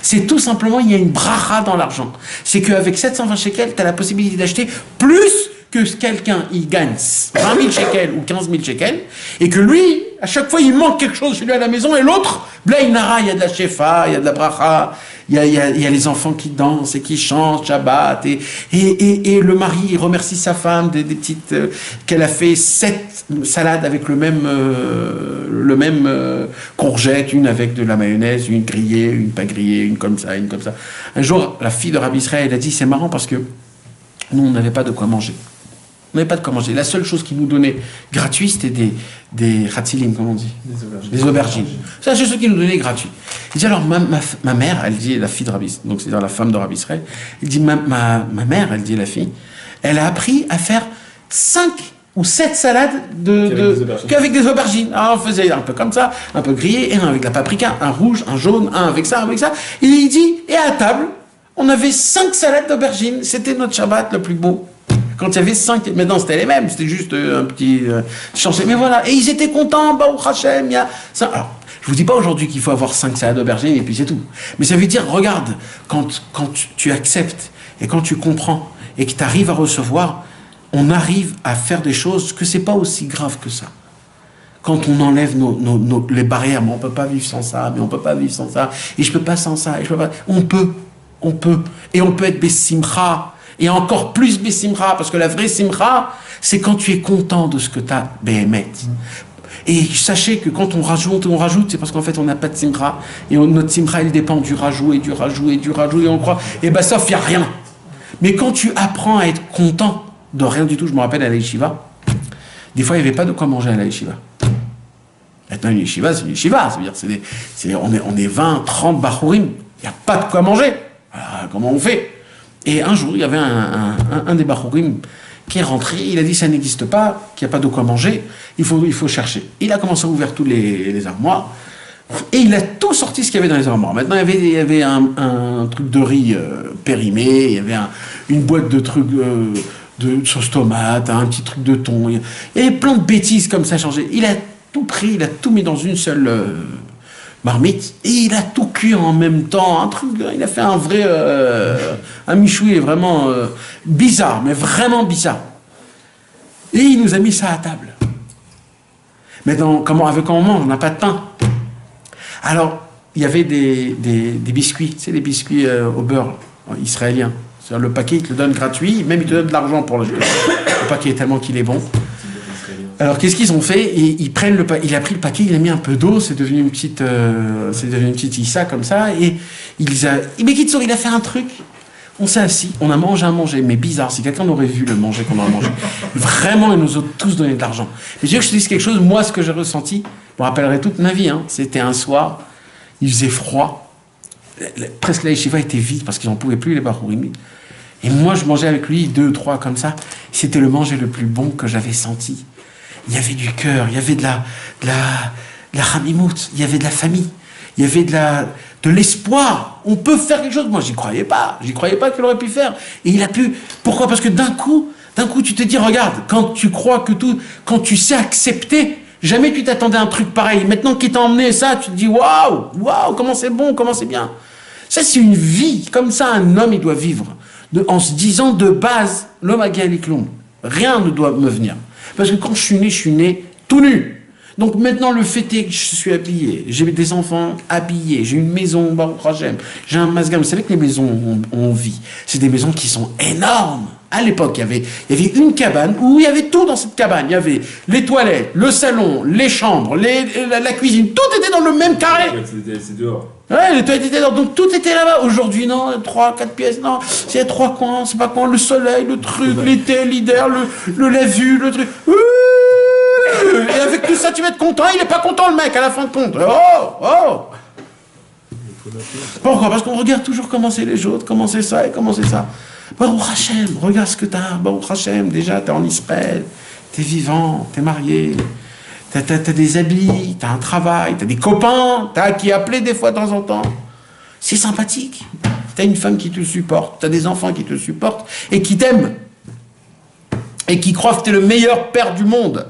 C'est tout simplement, il y a une bracha dans l'argent. C'est qu'avec 720 shekels, tu as la possibilité d'acheter plus que quelqu'un, il gagne 20 000 shekels ou 15 000 shekels, et que lui, à chaque fois, il manque quelque chose chez lui à la maison, et l'autre, Blaï Nara, il y a de la shefa, il y a de la bracha, il y a les enfants qui dansent et qui chantent Shabbat, et le mari, il remercie sa femme des petites, qu'elle a fait 7 salades avec le même courgette, une avec de la mayonnaise, une grillée, une pas grillée, une comme ça, une comme ça. Un jour, la fille de Rabbi Israël, elle a dit, c'est marrant parce que nous, on n'avait pas de quoi manger. On n'avait pas de quoi manger. La seule chose qu'ils nous donnaient gratuit, c'était des ratzilim, comme on dit. Des aubergines. C'est la seule chose qu'ils nous donnaient gratuit. Il dit alors, ma mère, elle dit, la fille de Rabbi, donc c'est-à-dire la femme de Rabbi Israël, il dit, ma mère, elle dit, la fille, elle a appris à faire 5 ou 7 salades qu'avec des aubergines. Alors on faisait un peu comme ça, un peu grillé, et un avec la paprika, un rouge, un jaune, un avec ça. Et il dit, et à table, on avait 5 salades d'aubergines. C'était notre Shabbat le plus beau. Quand il y avait 5, maintenant c'était les mêmes, c'était juste un petit changement. Mais voilà, et ils étaient contents, Baruch Hashem, il y a ça. Alors, je vous dis pas aujourd'hui qu'il faut avoir 5 salades d'aubergines et puis c'est tout. Mais ça veut dire, regarde, quand tu acceptes et quand tu comprends et que tu arrives à recevoir, on arrive à faire des choses que c'est pas aussi grave que ça. Quand on enlève les barrières, mais on peut pas vivre sans ça, mais on peut pas vivre sans ça, et je peux pas sans ça, et je peux pas. On peut. Et on peut être bessimcha. Et encore plus bessimcha, parce que la vraie simcha, c'est quand tu es content de ce que tu as, béhémet. Et sachez que quand on rajoute, c'est parce qu'en fait on n'a pas de simcha, et notre simcha, il dépend du rajout, et on croit, et ben sauf, il n'y a rien. Mais quand tu apprends à être content de rien du tout, je me rappelle à la yeshiva, des fois il n'y avait pas de quoi manger à la yeshiva. Maintenant une yeshiva, c'est une yeshiva, ça veut dire, on est 20, 30 bachurim, il n'y a pas de quoi manger. Alors, comment on fait? Et un jour, il y avait un des bachurim qui est rentré, il a dit ça n'existe pas, qu'il n'y a pas de quoi manger, il faut chercher. Il a commencé à ouvrir tous les armoires, et il a tout sorti ce qu'il y avait dans les armoires. Maintenant, il y avait un truc de riz périmé, il y avait une boîte de trucs de sauce tomate, un petit truc de thon, il y avait plein de bêtises comme ça changées. Il a tout pris, il a tout mis dans une seule marmite, et il a tout cuit en même temps, un truc, il a fait un vrai, un michoui vraiment bizarre, mais vraiment bizarre. Et il nous a mis ça à table. Maintenant, avec quoi on mange? On n'a pas de pain. Alors, il y avait des biscuits, tu sais, des biscuits au beurre israélien. C'est-à-dire, le paquet, il te le donne gratuit, même il te donne de l'argent pour le paquet, tellement qu'il est bon. Alors, qu'est-ce qu'ils ont fait? Il a pris le paquet, il a mis un peu d'eau, c'est devenu une petite issa comme ça, et mais Kitsour, il a fait un truc. On s'est assis, on a mangé à manger, mais bizarre, si quelqu'un aurait vu le manger qu'on a mangé, vraiment, ils nous ont tous donné de l'argent. Mais je veux que je te dise quelque chose, moi, ce que j'ai ressenti, je me rappellerai toute ma vie, hein, c'était un soir, il faisait froid, presque la yeshiva était vide, parce qu'ils n'en pouvaient plus, les bachurim. Et moi, je mangeais avec lui 2, 3 comme ça, c'était le manger le plus bon que j'avais senti. Il y avait du cœur, il y avait de la ramimout, il y avait de la famille, il y avait de l'espoir. On peut faire quelque chose. Moi, j'y croyais pas qu'il aurait pu faire. Et il a pu. Pourquoi? Parce que d'un coup, tu te dis, regarde, quand tu crois quand tu sais accepter, jamais tu t'attendais à un truc pareil. Maintenant qu'il t'a emmené ça, tu te dis, waouh, comment c'est bon, comment c'est bien. Ça, c'est une vie. Comme ça, un homme, il doit vivre. En se disant de base, l'homme a gagné les clombes. Rien ne doit me venir. Parce que quand je suis né tout nu. Donc maintenant, le fait est que je suis habillé. J'ai des enfants habillés. J'ai une maison, Baruch Hashem. J'ai un masgam. Vous savez que les maisons où on vit, c'est des maisons qui sont énormes. À l'époque, il y avait une cabane où il y avait tout dans cette cabane. Il y avait les toilettes, le salon, les chambres, la cuisine. Tout était dans le même carré. C'est dehors. Ouais, les toilettes étaient là, donc tout était là-bas. Aujourd'hui, non, 3, 4 pièces, non. C'est 3 coins, c'est pas quoi, le soleil, le truc, l'été, l'hiver, le lave-vue, le truc. Et avec tout ça, tu vas être content. Il est pas content, le mec, à la fin de compte. Oh. Pourquoi? Parce qu'on regarde toujours comment c'est les autres, comment c'est ça et comment c'est ça. Baruch Hashem, regarde ce que t'as. Baruch Hashem, déjà, t'es en Israël, t'es vivant, t'es marié. T'as des habits, t'as un travail, t'as des copains, t'as qui appeler des fois de temps en temps. C'est sympathique. T'as une femme qui te supporte, t'as des enfants qui te supportent et qui t'aiment. Et qui croient que t'es le meilleur père du monde.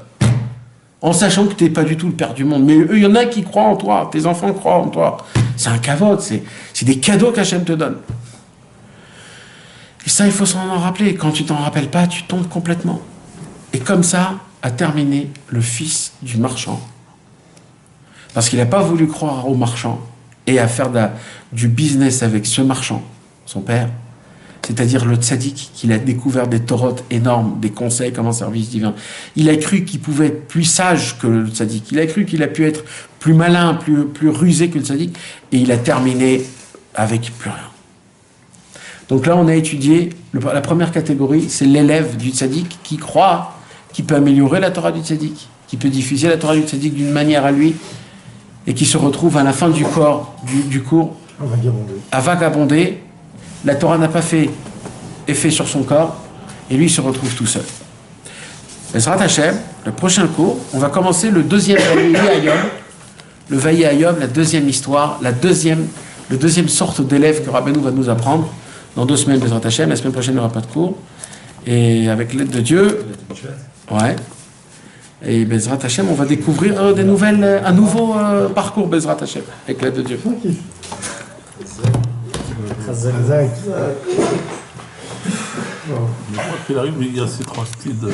En sachant que t'es pas du tout le père du monde. Mais eux, il y en a qui croient en toi, tes enfants croient en toi. C'est un kavod, c'est des cadeaux qu'Hachem te donne. Et ça, il faut s'en rappeler. Quand tu t'en rappelles pas, tu tombes complètement. Et comme ça, a terminé le fils du marchand. Parce qu'il n'a pas voulu croire au marchand et à faire du business avec ce marchand, son père, c'est-à-dire le tzaddik, qu'il a découvert des torotes énormes, des conseils comme un service divin. Il a cru qu'il pouvait être plus sage que le tzaddik. Il a cru qu'il a pu être plus malin, plus rusé que le tzaddik. Et il a terminé avec plus rien. Donc là, on a étudié, la première catégorie, c'est l'élève du tzaddik qui croit qui peut améliorer la Torah du tzaddik, qui peut diffuser la Torah du tzaddik d'une manière à lui, et qui se retrouve à la fin du cours à vagabonder. La Torah n'a pas fait effet sur son corps, et lui il se retrouve tout seul. Bezrat Hashem, le prochain cours, on va commencer le deuxième Vaïe Ayom, la deuxième histoire, le deuxième sorte d'élève que Rabbeinu va nous apprendre. Dans 2 semaines, Bezrat Hashem, la semaine prochaine il n'y aura pas de cours, et avec l'aide de Dieu, ouais. Et Bezrat Hashem, on va découvrir un nouveau parcours Bezrat Hashem, avec l'aide de Dieu. Je crois qu'il arrive, mais il y a ces 3 styles de